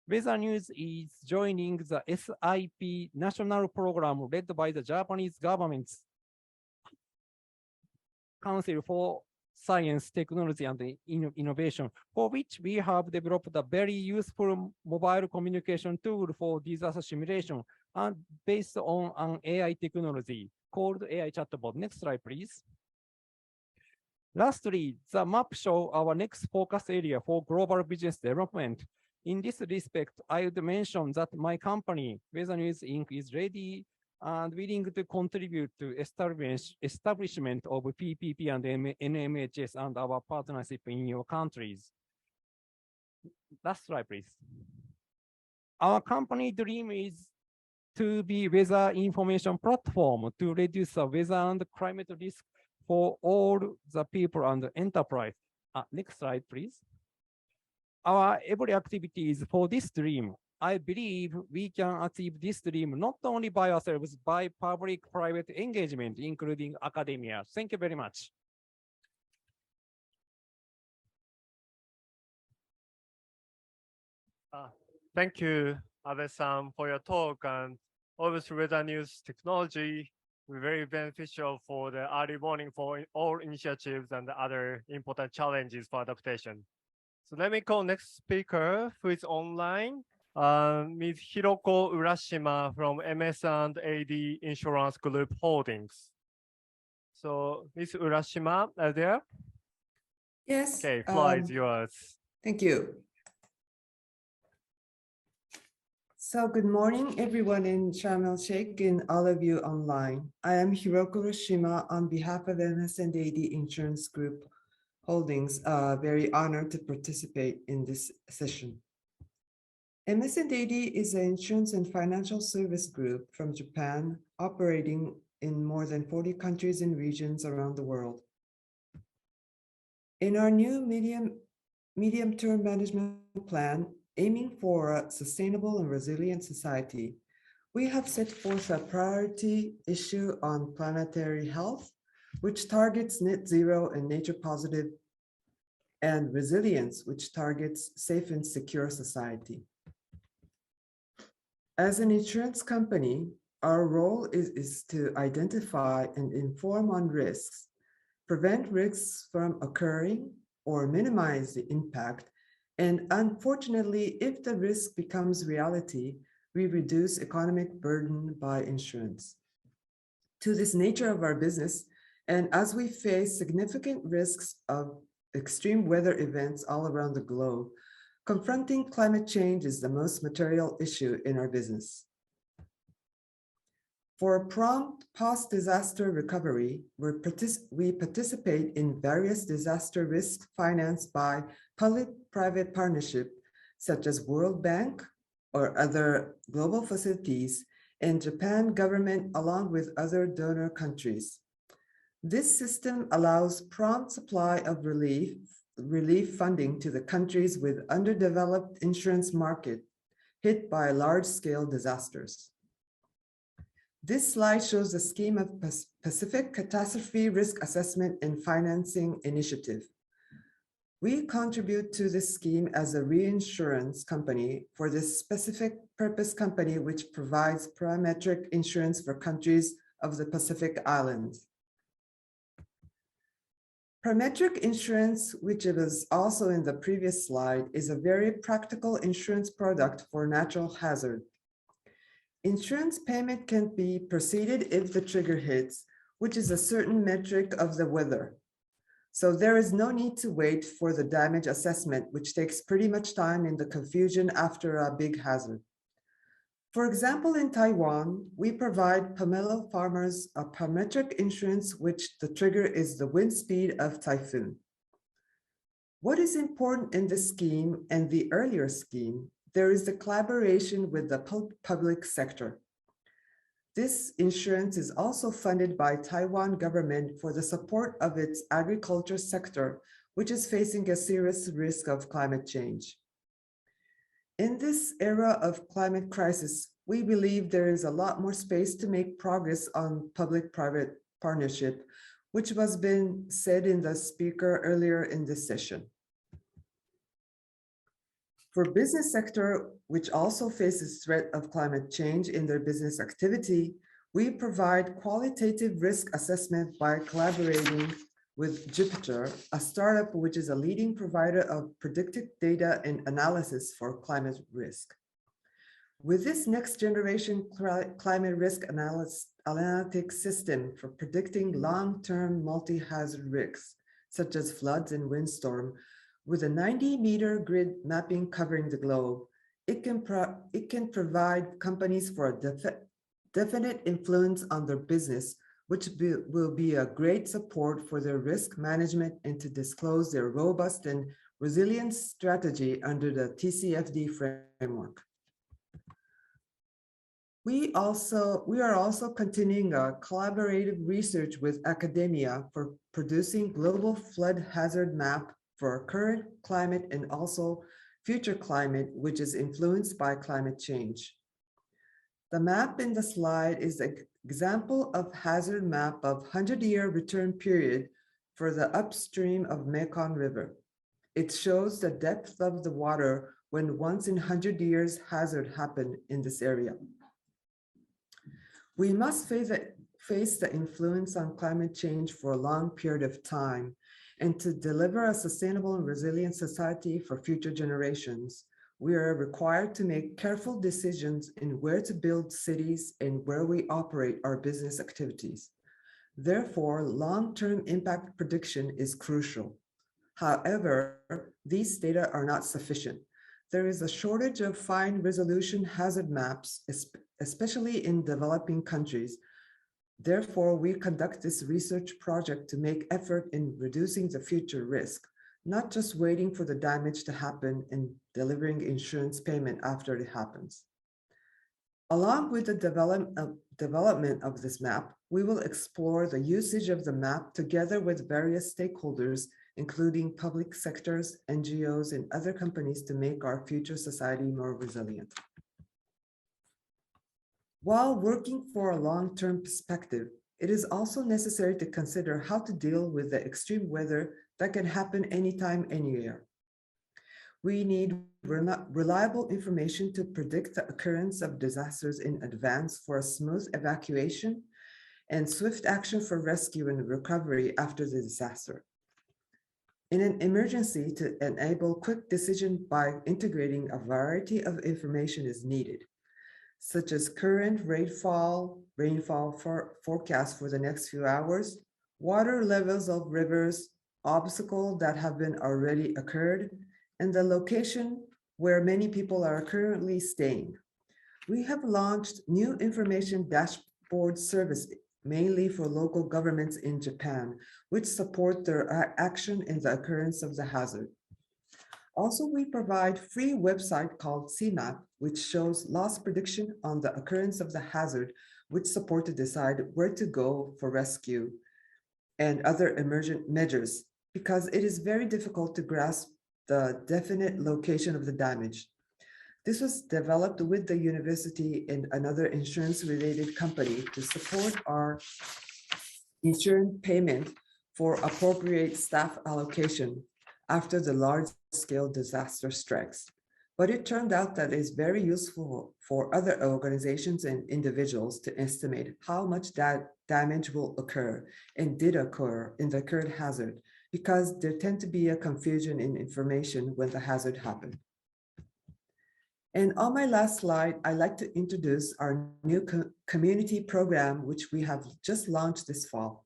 Weather News is joining the SIP national program led by the Japanese government's Council for Science, Technology, and Innovation, for which we have developed a very useful mobile communication tool for disaster simulation and based on an AI technology called AI chatbot. Next slide, please. Lastly, the map shows our next focus area for global business development. In this respect, I would mention that my company, Weather News Inc., is ready and willing to contribute to establishment of PPP and NMHS and our partnership in your countries. Last slide, please. Our company dream is to be weather information platform to reduce the weather and climate risk for all the people and the enterprise. Next slide, please. Our every activity is for this dream. I believe we can achieve this dream not only by ourselves, by public-private engagement, including academia. Thank you very much. Thank you, Abe-san, for your talk. And obviously, Weather News technology is very beneficial for the early warning for all initiatives and other important challenges for adaptation. So let me call next speaker, who is online, Ms. Hiroko Urashima from MS&AD Insurance Group Holdings. So Ms. Urashima, are you there? Yes. Okay, floor is yours. Thank you. So good morning, everyone in Sharm el-Sheikh and all of you online. I am Hiroko Urashima on behalf of MS&AD Insurance Group Holdings. Very honored to participate in this session. MS&AD is an insurance and financial service group from Japan, operating in more than 40 countries and regions around the world. In our new medium-term management plan, aiming for a sustainable and resilient society, we have set forth a priority issue on planetary health, which targets net zero and nature positive, and resilience, which targets safe and secure society. As an insurance company, our role is to identify and inform on risks, prevent risks from occurring or minimize the impact, and unfortunately, if the risk becomes reality, we reduce economic burden by insurance. To this nature of our business, and as we face significant risks of extreme weather events all around the globe, confronting climate change is the most material issue in our business. For prompt post-disaster recovery, we participate in various disaster risk financed by public-private partnership, such as World Bank or other global facilities, and Japan government along with other donor countries. This system allows prompt supply of relief funding to the countries with underdeveloped insurance market hit by large-scale disasters. This slide shows a scheme of Pacific Catastrophe Risk Assessment and Financing Initiative. We contribute to this scheme as a reinsurance company for this specific purpose company, which provides parametric insurance for countries of the Pacific Islands. Parametric insurance, which was also in the previous slide, is a very practical insurance product for natural hazard. Insurance payment can be proceeded if the trigger hits, which is a certain metric of the weather. So there is no need to wait for the damage assessment, which takes pretty much time in the confusion after a big hazard. For example, in Taiwan, we provide pomelo farmers a parametric insurance, which the trigger is the wind speed of typhoon. What is important in this scheme and the earlier scheme, there is the collaboration with the public sector. This insurance is also funded by Taiwan government for the support of its agriculture sector, which is facing a serious risk of climate change. In this era of climate crisis, we believe there is a lot more space to make progress on public-private partnership, which was been said in the speaker earlier in this session. For business sector, which also faces threat of climate change in their business activity, we provide qualitative risk assessment by collaborating with Jupiter, a startup which is a leading provider of predictive data and analysis for climate risk. With this next generation climate risk analytics system for predicting long-term multi-hazard risks, such as floods and windstorm, with a 90-meter grid mapping covering the globe, it can provide companies for a definite influence on their business, which will be a great support for their risk management and to disclose their robust and resilient strategy under the TCFD framework. We are also continuing a collaborative research with academia for producing global flood hazard map for current climate and also future climate, which is influenced by climate change. The map in the slide is an example of hazard map of 100-year return period for the upstream of Mekong River. It shows the depth of the water when once in 100 years hazard happened in this area. We must face the influence on climate change for a long period of time, and to deliver a sustainable and resilient society for future generations, we are required to make careful decisions in where to build cities and where we operate our business activities. Therefore, long-term impact prediction is crucial. However, these data are not sufficient. There is a shortage of fine resolution hazard maps, especially in developing countries. Therefore, we conduct this research project to make effort in reducing the future risk, not just waiting for the damage to happen and delivering insurance payment after it happens. Along with the development of this map, we will explore the usage of the map together with various stakeholders, including public sectors, NGOs, and other companies to make our future society more resilient. While working for a long-term perspective, it is also necessary to consider how to deal with the extreme weather that can happen anytime, anywhere. We need reliable information to predict the occurrence of disasters in advance for a smooth evacuation and swift action for rescue and recovery after the disaster. In an emergency, to enable quick decision by integrating a variety of information is needed. such as current rainfall forecast for the next few hours, water levels of rivers, obstacles that have been already occurred, and the location where many people are currently staying. We have launched new information dashboard service, mainly for local governments in Japan, which support their action in the occurrence of the hazard. Also, we provide free website called CMAP, which shows loss prediction on the occurrence of the hazard, which support to decide where to go for rescue and other emergent measures, because it is very difficult to grasp the definite location of the damage. This was developed with the university and another insurance-related company to support our insurance payment for appropriate staff allocation after the large-scale disaster strikes. But it turned out that it's very useful for other organizations and individuals to estimate how much that damage will occur and did occur in the current hazard, because there tend to be a confusion in information when the hazard happened. And on my last slide, I'd like to introduce our new community program, which we have just launched this fall.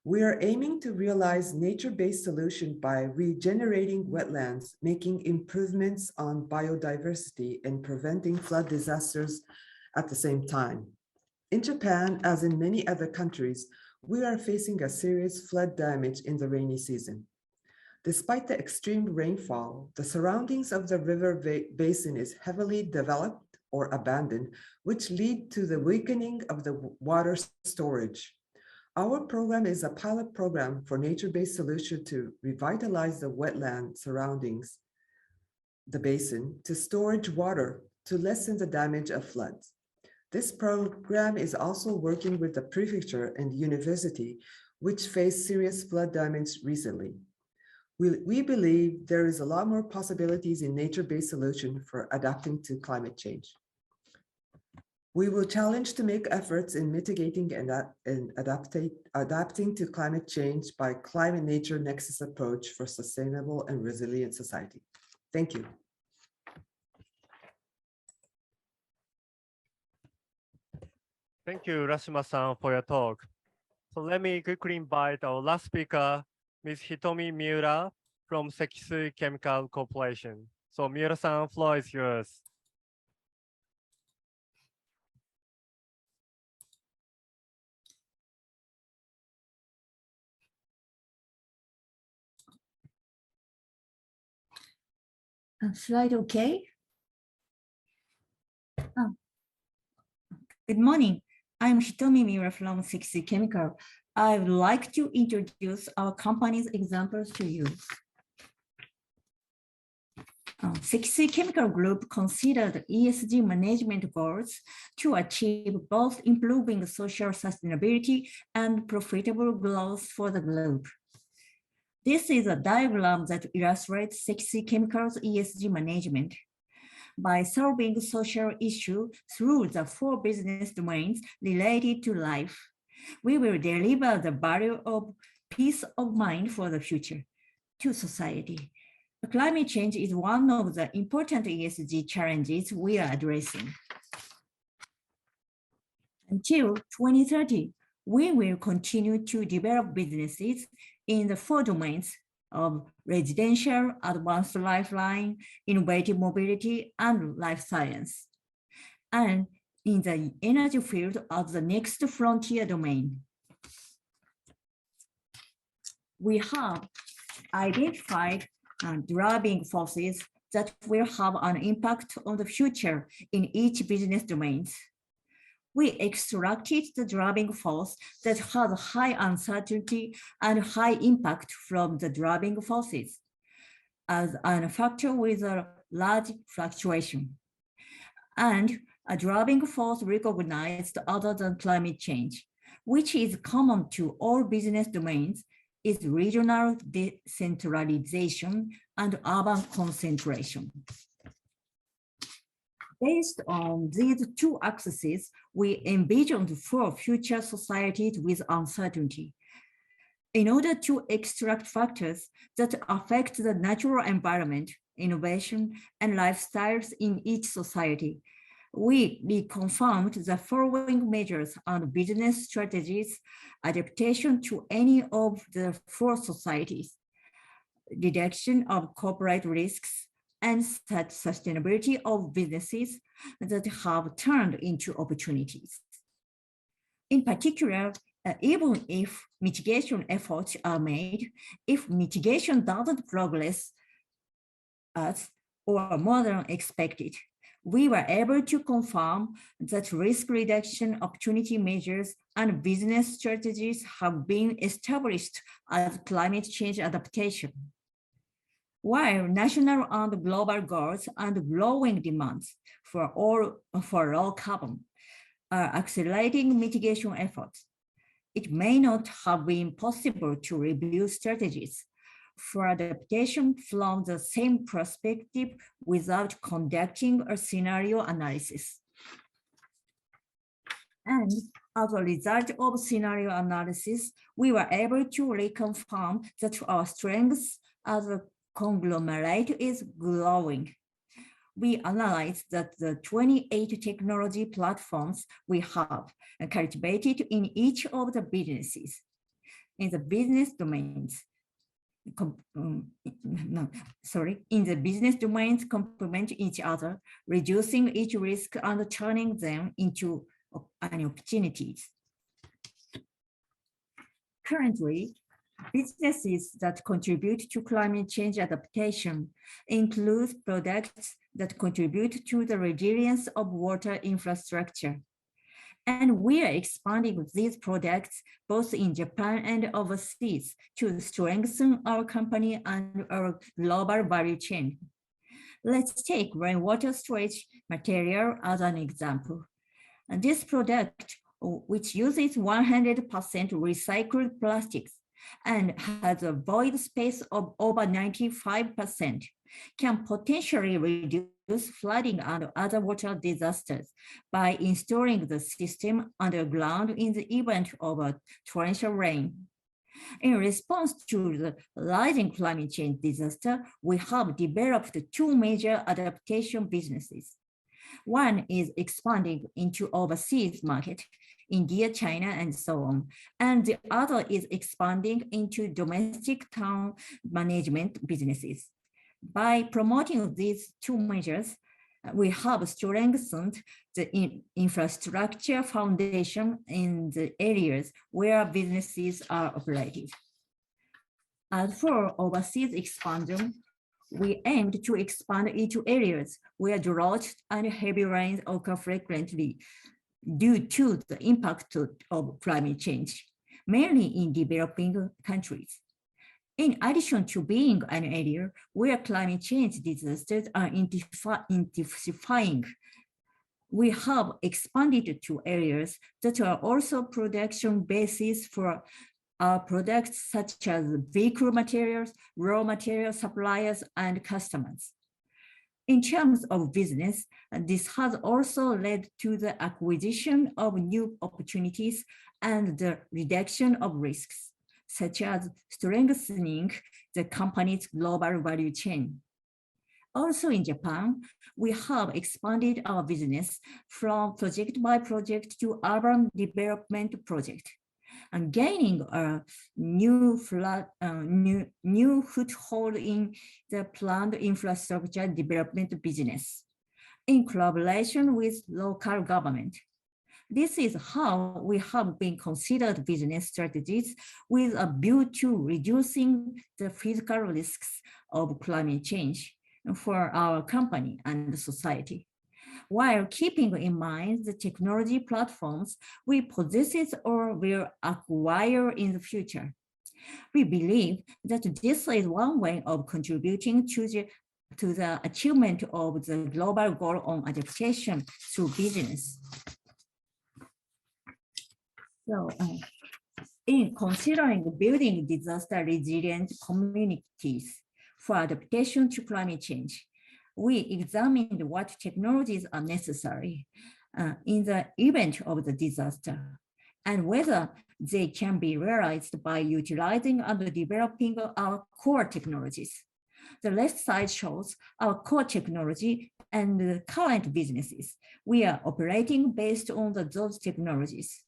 We are aiming to realize nature-based solution by regenerating wetlands, making improvements on biodiversity, and preventing flood disasters at the same time. In Japan, as in many other countries, we are facing a serious flood damage in the rainy season. Despite the extreme rainfall, the surroundings of the river basin is heavily developed or abandoned, which lead to the weakening of the water storage. Our program is a pilot program for nature-based solution to revitalize the wetland surroundings, the basin, to storage water to lessen the damage of floods. This program is also working with the prefecture and university, which faced serious flood damage recently. We believe there is a lot more possibilities in nature-based solution for adapting to climate change. We will challenge to make efforts in mitigating and adapting to climate change by climate nature nexus approach for sustainable and resilient society. Thank you. Thank you, Urashima-san, for your talk. So let me quickly invite our last speaker, Ms. Hitomi Miura from Sekisui Chemical Corporation. So Miura-san, floor is yours. Slide okay? Oh. Good morning. I'm Hitomi Miura from Sekisui Chemical. I would like to introduce our company's examples to you. Sekisui Chemical Group considered ESG management goals to achieve both improving social sustainability and profitable growth for the group. This is a diagram that illustrates Sekisui Chemical's ESG management. By solving social issues through the 4 business domains related to life, we will deliver the value of peace of mind for the future to society. Climate change is one of the important ESG challenges we are addressing. Until 2030, we will continue to develop businesses in the 4 domains of residential, advanced lifeline, innovative mobility, and life science, and in the energy field as the next frontier domain. We have identified driving forces that will have an impact on the future in each business domains. We extracted the driving force that has high uncertainty and high impact from the driving forces as a factor with a large fluctuation, and a driving force recognized other than climate change, which is common to all business domains, is regional decentralization and urban concentration. Based on these 2 axes, we envisioned 4 future societies with uncertainty. In order to extract factors that affect the natural environment, innovation, and lifestyles in each society, we reconfirmed the following measures on business strategies, adaptation to any of the four societies, reduction of corporate risks, and sustainability of businesses that have turned into opportunities. In particular, even if mitigation efforts are made, if mitigation doesn't progress as or more than expected, we were able to confirm that risk reduction opportunity measures and business strategies have been established as climate change adaptation. While national and global goals and growing demands for low carbon are accelerating mitigation efforts, it may not have been possible to review strategies for adaptation from the same perspective without conducting a scenario analysis. And as a result of scenario analysis, we were able to reconfirm that our strengths as a conglomerate is growing. We analyzed that the 28 technology platforms we have cultivated in each of the businesses. In the business domains, in the business domains complement each other, reducing each risk and turning them into opportunities. Currently, businesses that contribute to climate change adaptation include products that contribute to the resilience of water infrastructure. And we are expanding these products both in Japan and overseas to strengthen our company and our global value chain. Let's take rainwater storage material as an example. And this product, which uses 100% recycled plastics and has a void space of over 95%, can potentially reduce flooding and other water disasters by installing the system underground in the event of a torrential rain. In response to the rising climate change disaster, we have developed two major adaptation businesses. One is expanding into overseas market, India, China, and so on. And the other is expanding into domestic town management businesses. By promoting these two measures, we have strengthened the infrastructure foundation in the areas where businesses are operated. As for overseas expansion, we aimed to expand into areas where drought and heavy rains occur frequently due to the impact of climate change, mainly in developing countries. In addition to being an area where climate change disasters are intensifying, we have expanded to areas that are also production bases for our products such as vehicle materials, raw material suppliers, and customers. In terms of business, this has also led to the acquisition of new opportunities and the reduction of risks, such as strengthening the company's global value chain. Also in Japan, we have expanded our business from project by project to urban development project, and gaining a new foothold in the planned infrastructure development business in collaboration with local government. This is how we have been considered business strategies with a view to reducing the physical risks of climate change for our company and society, while keeping in mind the technology platforms we possess or will acquire in the future. We believe that this is one way of contributing to the achievement of the global goal on adaptation through business. So, in considering building disaster resilient communities for adaptation to climate change, we examined what technologies are necessary in the event of the disaster and whether they can be realized by utilizing and developing our core technologies. The left side shows our core technology and the current businesses. We are operating based on those technologies.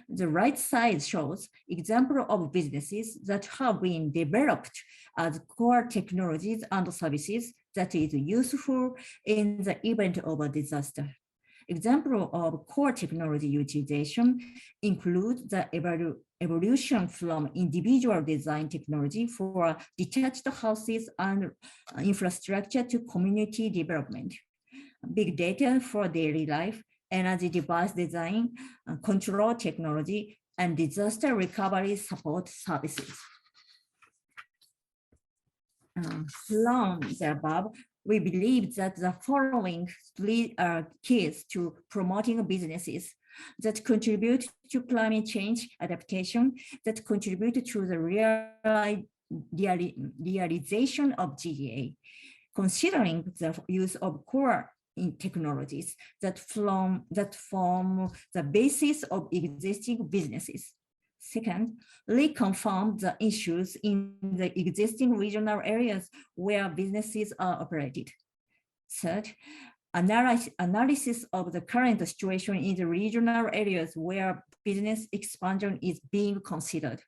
The right side shows example of businesses that have been developed as core technologies and services that is useful in the event of a disaster. Example of core technology utilization include the evolution from individual design technology for detached houses and infrastructure to community development, big data for daily life, energy device design, control technology, and disaster recovery support services. From the above, we believe that the following three are keys to promoting businesses that contribute to climate change adaptation, that contribute to the realization of GGA, considering the use of core in technologies that form the basis of existing businesses. Second, reconfirm the issues in the existing regional areas where businesses are operated. Third, analysis of the current situation in the regional areas where business expansion is being considered.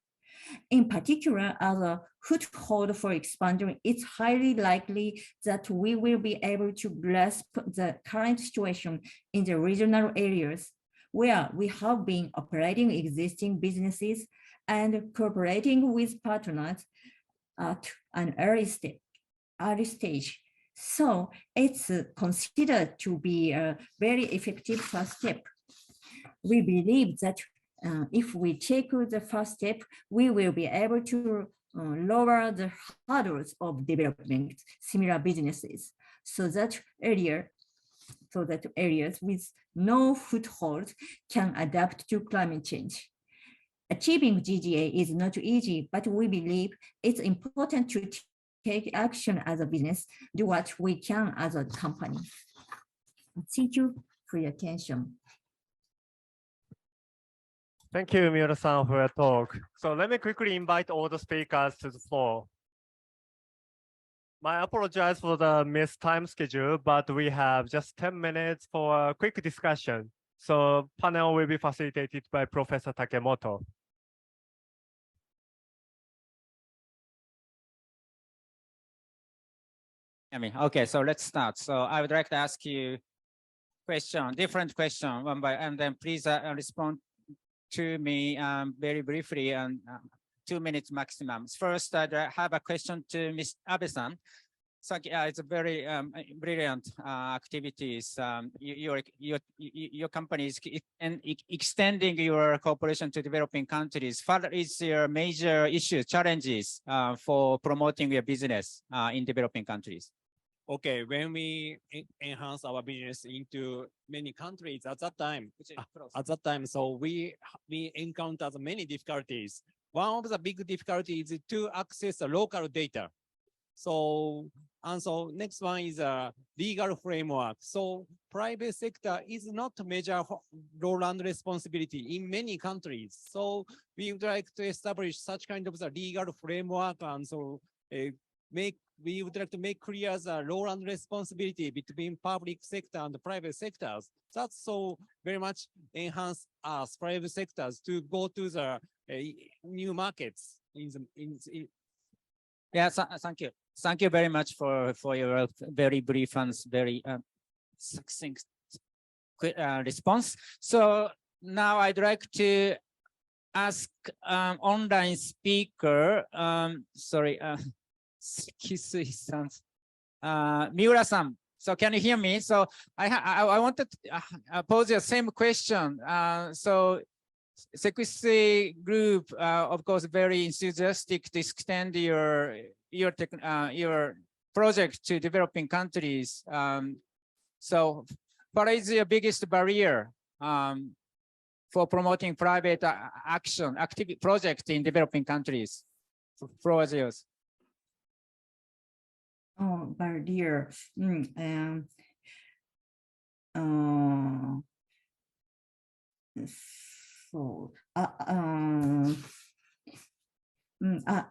In particular, as a foothold for expansion, it's highly likely that we will be able to grasp the current situation in the regional areas where we have been operating existing businesses and cooperating with partners at an early stage. So it's considered to be a very effective first step. We believe that if we take the first step, we will be able to lower the hurdles of development similar businesses so that areas with no foothold can adapt to climate change. Achieving GGA is not easy, but we believe it's important to take action as a business, do what we can as a company. Thank you for your attention. Thank you, Miura-san, for your talk. So let me quickly invite all the speakers to the floor. I apologize for the missed time schedule, but we have just 10 minutes for a quick discussion. So panel will be facilitated by Professor Takemoto. Okay, so let's start. So I would like to ask you different question one by, and then please respond to me very briefly and 2 minutes maximum. First, I have a question to Ms. Abe-san. So it's a very brilliant activities. Your company is extending your cooperation to developing countries. What is your major issues, challenges for promoting your business in developing countries? Okay, when we enhance our business into many countries at that time, so we encounter many difficulties. One of the big difficulties is to access the local data. So next one is a legal framework. So private sector is not measure role and responsibility in many countries. So we would like to establish such kind of the legal framework, and so we would like to make clear the role and responsibility between public sector and the private sectors. That's so very much enhance us private sectors to go to the new markets. Yeah, thank you. Thank you very much for your very brief and very succinct response. So now I'd like to ask online speaker, Miura-san. So can you hear me? So I wanted to pose the same question. So Sekisui Group, of course, very enthusiastic to extend your project to developing countries. So what is your biggest barrier for promoting private activity project in developing countries? Floor is yours. Oh, barrier. So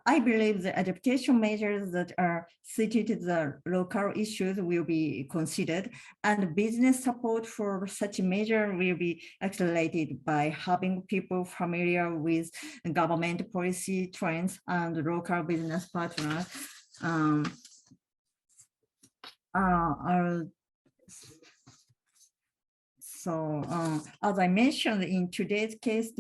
I believe the adaptation measures that are suited to the local issues will be considered, and business support for such a measure will be accelerated by having people familiar with government policy trends and local business partners. So as I mentioned in today's case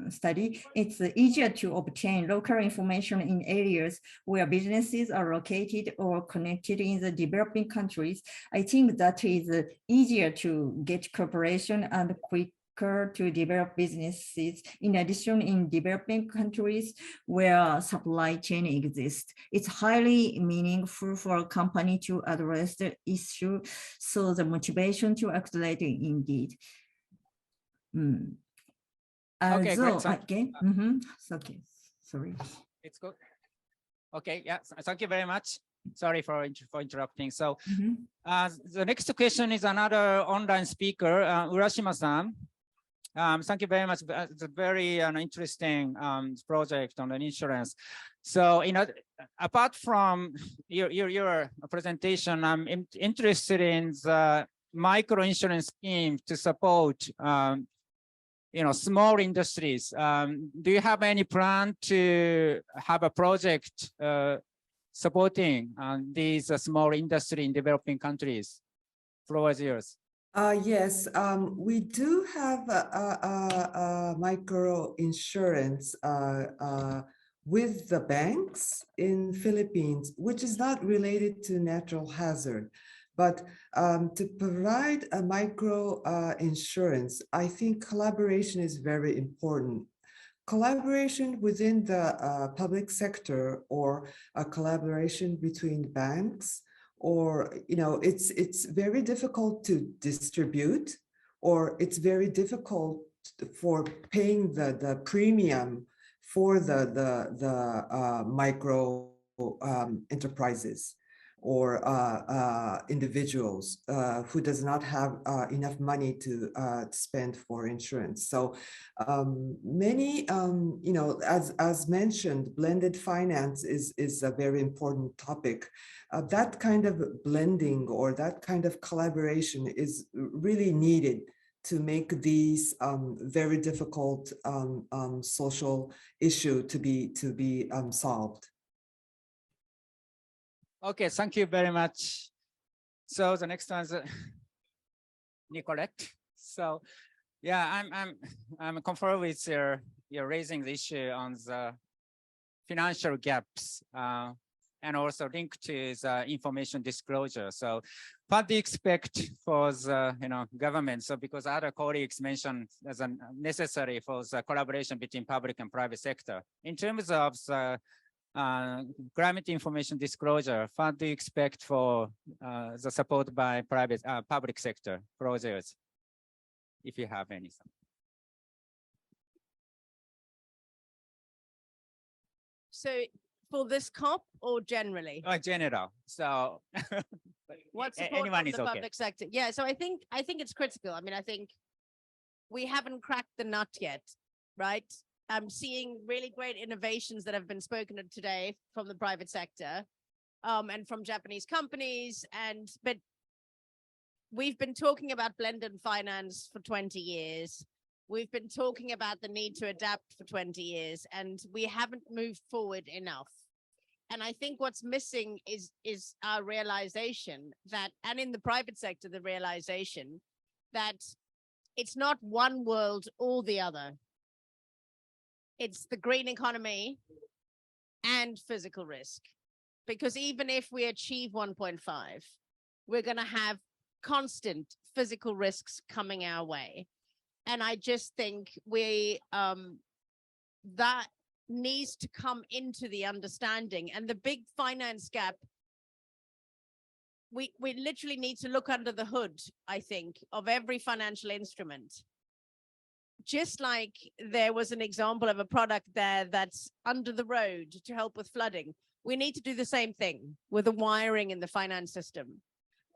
study, it's easier to obtain local information in areas where businesses are located or connected in the developing countries. I think that is easier to get cooperation and quicker to develop businesses. In addition, in developing countries where supply chain exists, it's highly meaningful for a company to address the issue. So the motivation to accelerate indeed. Okay, great. Okay, okay, sorry. It's good. Okay, yeah, thank you very much. Sorry for interrupting. So the next question is another online speaker, Urashima-san. Thank you very much. It's a very interesting project on an insurance. So, apart from your presentation, I'm interested in the micro insurance scheme to support, small industries. Do you have any plan to have a project supporting these small industry in developing countries? Floor is yours. Yes, we do have a micro insurance with the banks in Philippines, which is not related to natural hazard. But to provide a micro insurance, I think collaboration is very important. Collaboration within the public sector, or a collaboration between banks, or it's very difficult to distribute, or it's very difficult for paying the premium for the micro enterprises or individuals who does not have enough money to spend for insurance. So many, as mentioned, blended finance is a very important topic. That kind of blending or that kind of collaboration is really needed to make these very difficult social issue to be solved. Okay, thank you very much. So the next one is Nicolette. So yeah, I'm comfortable with you're raising the issue on the financial gaps and also linked to the information disclosure. So what do you expect for the government? So because other colleagues mentioned as necessary for the collaboration between public and private sector. In terms of the climate information disclosure, what do you expect for the support by public sector projects, if you have any? So for this COP or generally? General. So what support anyone from is the okay. public sector? Yeah, so I think it's critical. I mean, I think we haven't cracked the nut yet, right? I'm seeing really great innovations that have been spoken of today from the private sector and from Japanese companies. But we've been talking about blended finance for 20 years. We've been talking about the need to adapt for 20 years, and we haven't moved forward enough. And I think what's missing is our realization that, and in the private sector, the realization that it's not one world or the other. It's the green economy and physical risk. Because even if we achieve 1.5, we're going to have constant physical risks coming our way. And I just think that needs to come into the understanding. And the big finance gap, we literally need to look under the hood, I think, of every financial instrument. Just like there was an example of a product there that's under the road to help with flooding, we need to do the same thing with the wiring in the finance system,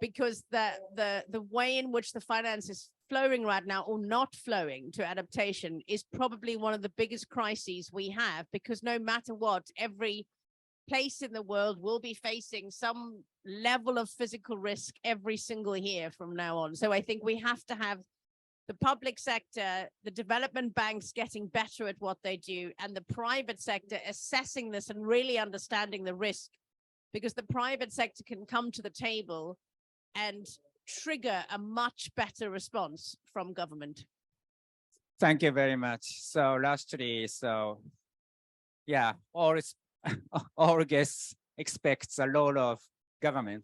because the way in which the finance flowing right now or not flowing to adaptation is probably one of the biggest crises we have, because no matter what, every place in the world will be facing some level of physical risk every single year from now on. So I think we have to have the public sector, the development banks getting better at what they do, and the private sector assessing this and really understanding the risk, because the private sector can come to the table and trigger a much better response from government. Thank you very much. So lastly, yeah, all guests expects a role of government.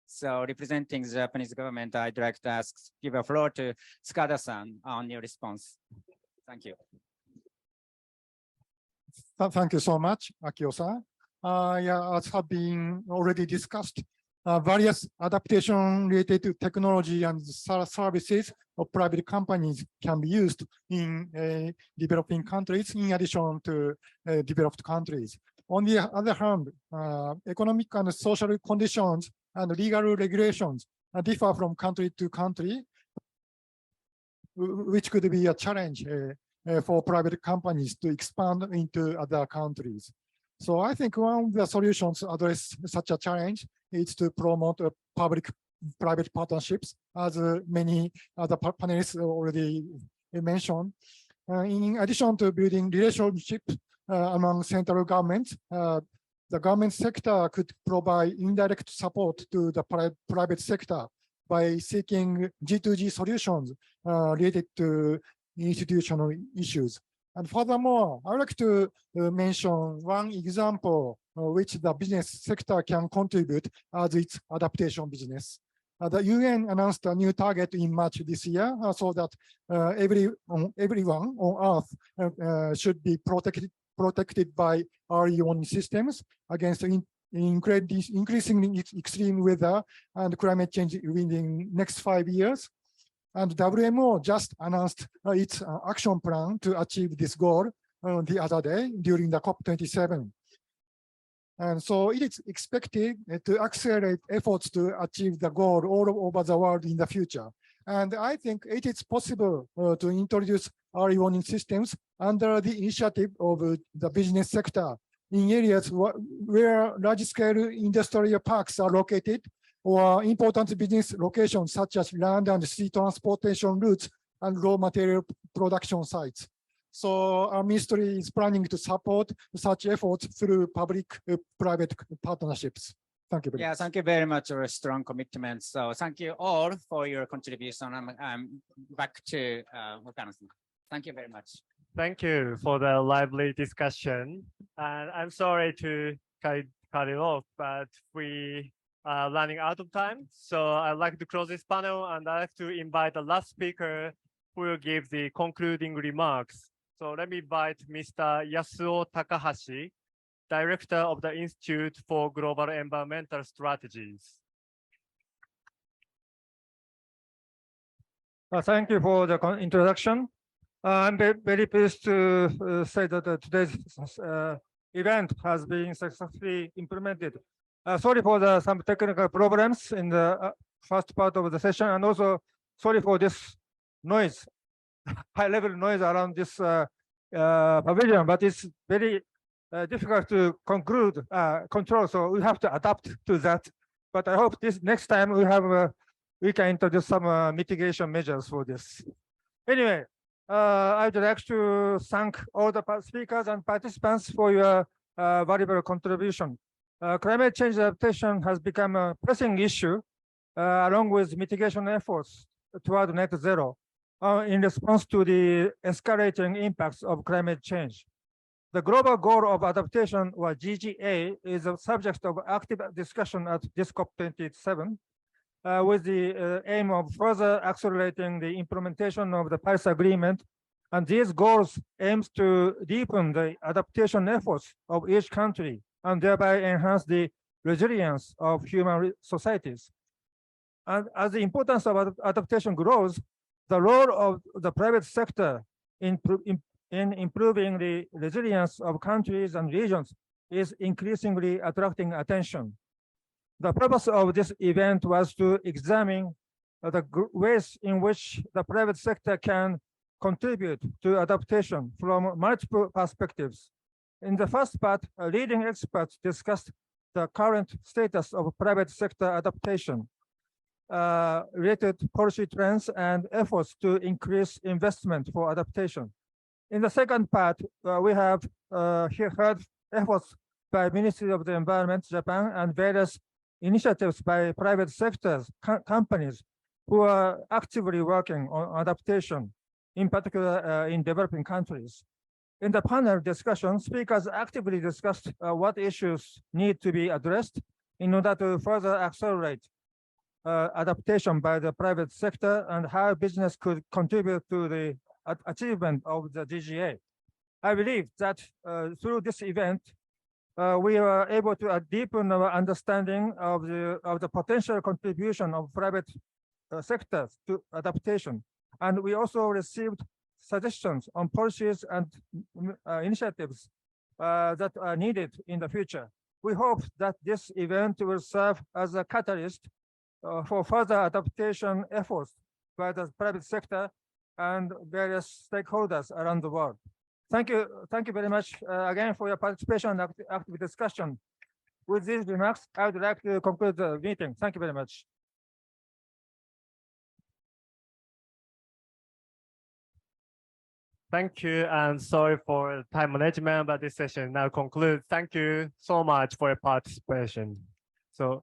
So representing the Japanese government, I'd like to give a floor to Tsukada-san on your response. Thank you. Thank you so much, Akio-san. Yeah, as have been already discussed, various adaptation related to technology and services of private companies can be used in developing countries in addition to developed countries. On the other hand, economic and social conditions and legal regulations differ from country to country, which could be a challenge for private companies to expand into other countries. So I think one of the solutions to address such a challenge is to promote public-private partnerships, as many other panelists already mentioned. In addition to building relationships among central governments, the government sector could provide indirect support to the private sector by seeking G2G solutions related to institutional issues. And furthermore, I would like to mention one example which the business sector can contribute as its adaptation business. The UN announced a new target in March this year, so that everyone on Earth should be protected by early warning systems against increasingly extreme weather and climate change within next 5 years. And WMO just announced its action plan to achieve this goal the other day during the COP27. And so it is expected to accelerate efforts to achieve the goal all over the world in the future. And I think it is possible to introduce early warning systems under the initiative of the business sector in areas where large-scale industrial parks are located, or important business locations such as land and sea transportation routes and raw material production sites. So our ministry is planning to support such efforts through public-private partnerships. Thank you very much. Thank you very much for a strong commitment. So thank you all for your contribution. I'm back to Okano-san. Thank you very much. Thank you for the lively discussion. And I'm sorry to cut it off, but we are running out of time. So I'd like to close this panel, and I'd like to invite the last speaker who will give the concluding remarks. So let me invite Mr. Yasuo Takahashi, Director of the Institute for Global Environmental Strategies. Thank you for the introduction. I'm very pleased to say that today's event has been successfully implemented. Sorry for some technical problems in the first part of the session, and also sorry for this noise, high-level noise around this pavilion, but it's very difficult to control, so we have to adapt to that. But I hope this next time we can introduce some mitigation measures for this. Anyway, I would like to thank all the speakers and participants for your valuable contribution. Climate change adaptation has become a pressing issue, along with mitigation efforts toward net zero, in response to the escalating impacts of climate change. The global goal of adaptation, or GGA, is a subject of active discussion at this COP27, with the aim of further accelerating the implementation of the Paris Agreement. And these goals aims to deepen the adaptation efforts of each country and thereby enhance the resilience of human societies. And as the importance of adaptation grows, the role of the private sector in improving the resilience of countries and regions is increasingly attracting attention. The purpose of this event was to examine the ways in which the private sector can contribute to adaptation from multiple perspectives. In the first part, leading experts discussed the current status of private sector adaptation, related policy trends and efforts to increase investment for adaptation. In the second part, we have heard efforts by Ministry of the Environment, Japan, and various initiatives by private sectors, companies who are actively working on adaptation, in particular in developing countries. In the panel discussion, speakers actively discussed what issues need to be addressed in order to further accelerate adaptation by the private sector and how business could contribute to the achievement of the GGA. I believe that through this event, we are able to deepen our understanding of the potential contribution of private sectors to adaptation. And we also received suggestions on policies and initiatives that are needed in the future. We hope that this event will serve as a catalyst for further adaptation efforts by the private sector and various stakeholders around the world. Thank you very much again for your participation and active discussion. With these remarks, I would like to conclude the meeting. Thank you very much. Thank you, and sorry for time management, but this session now concludes. Thank you so much for your participation. So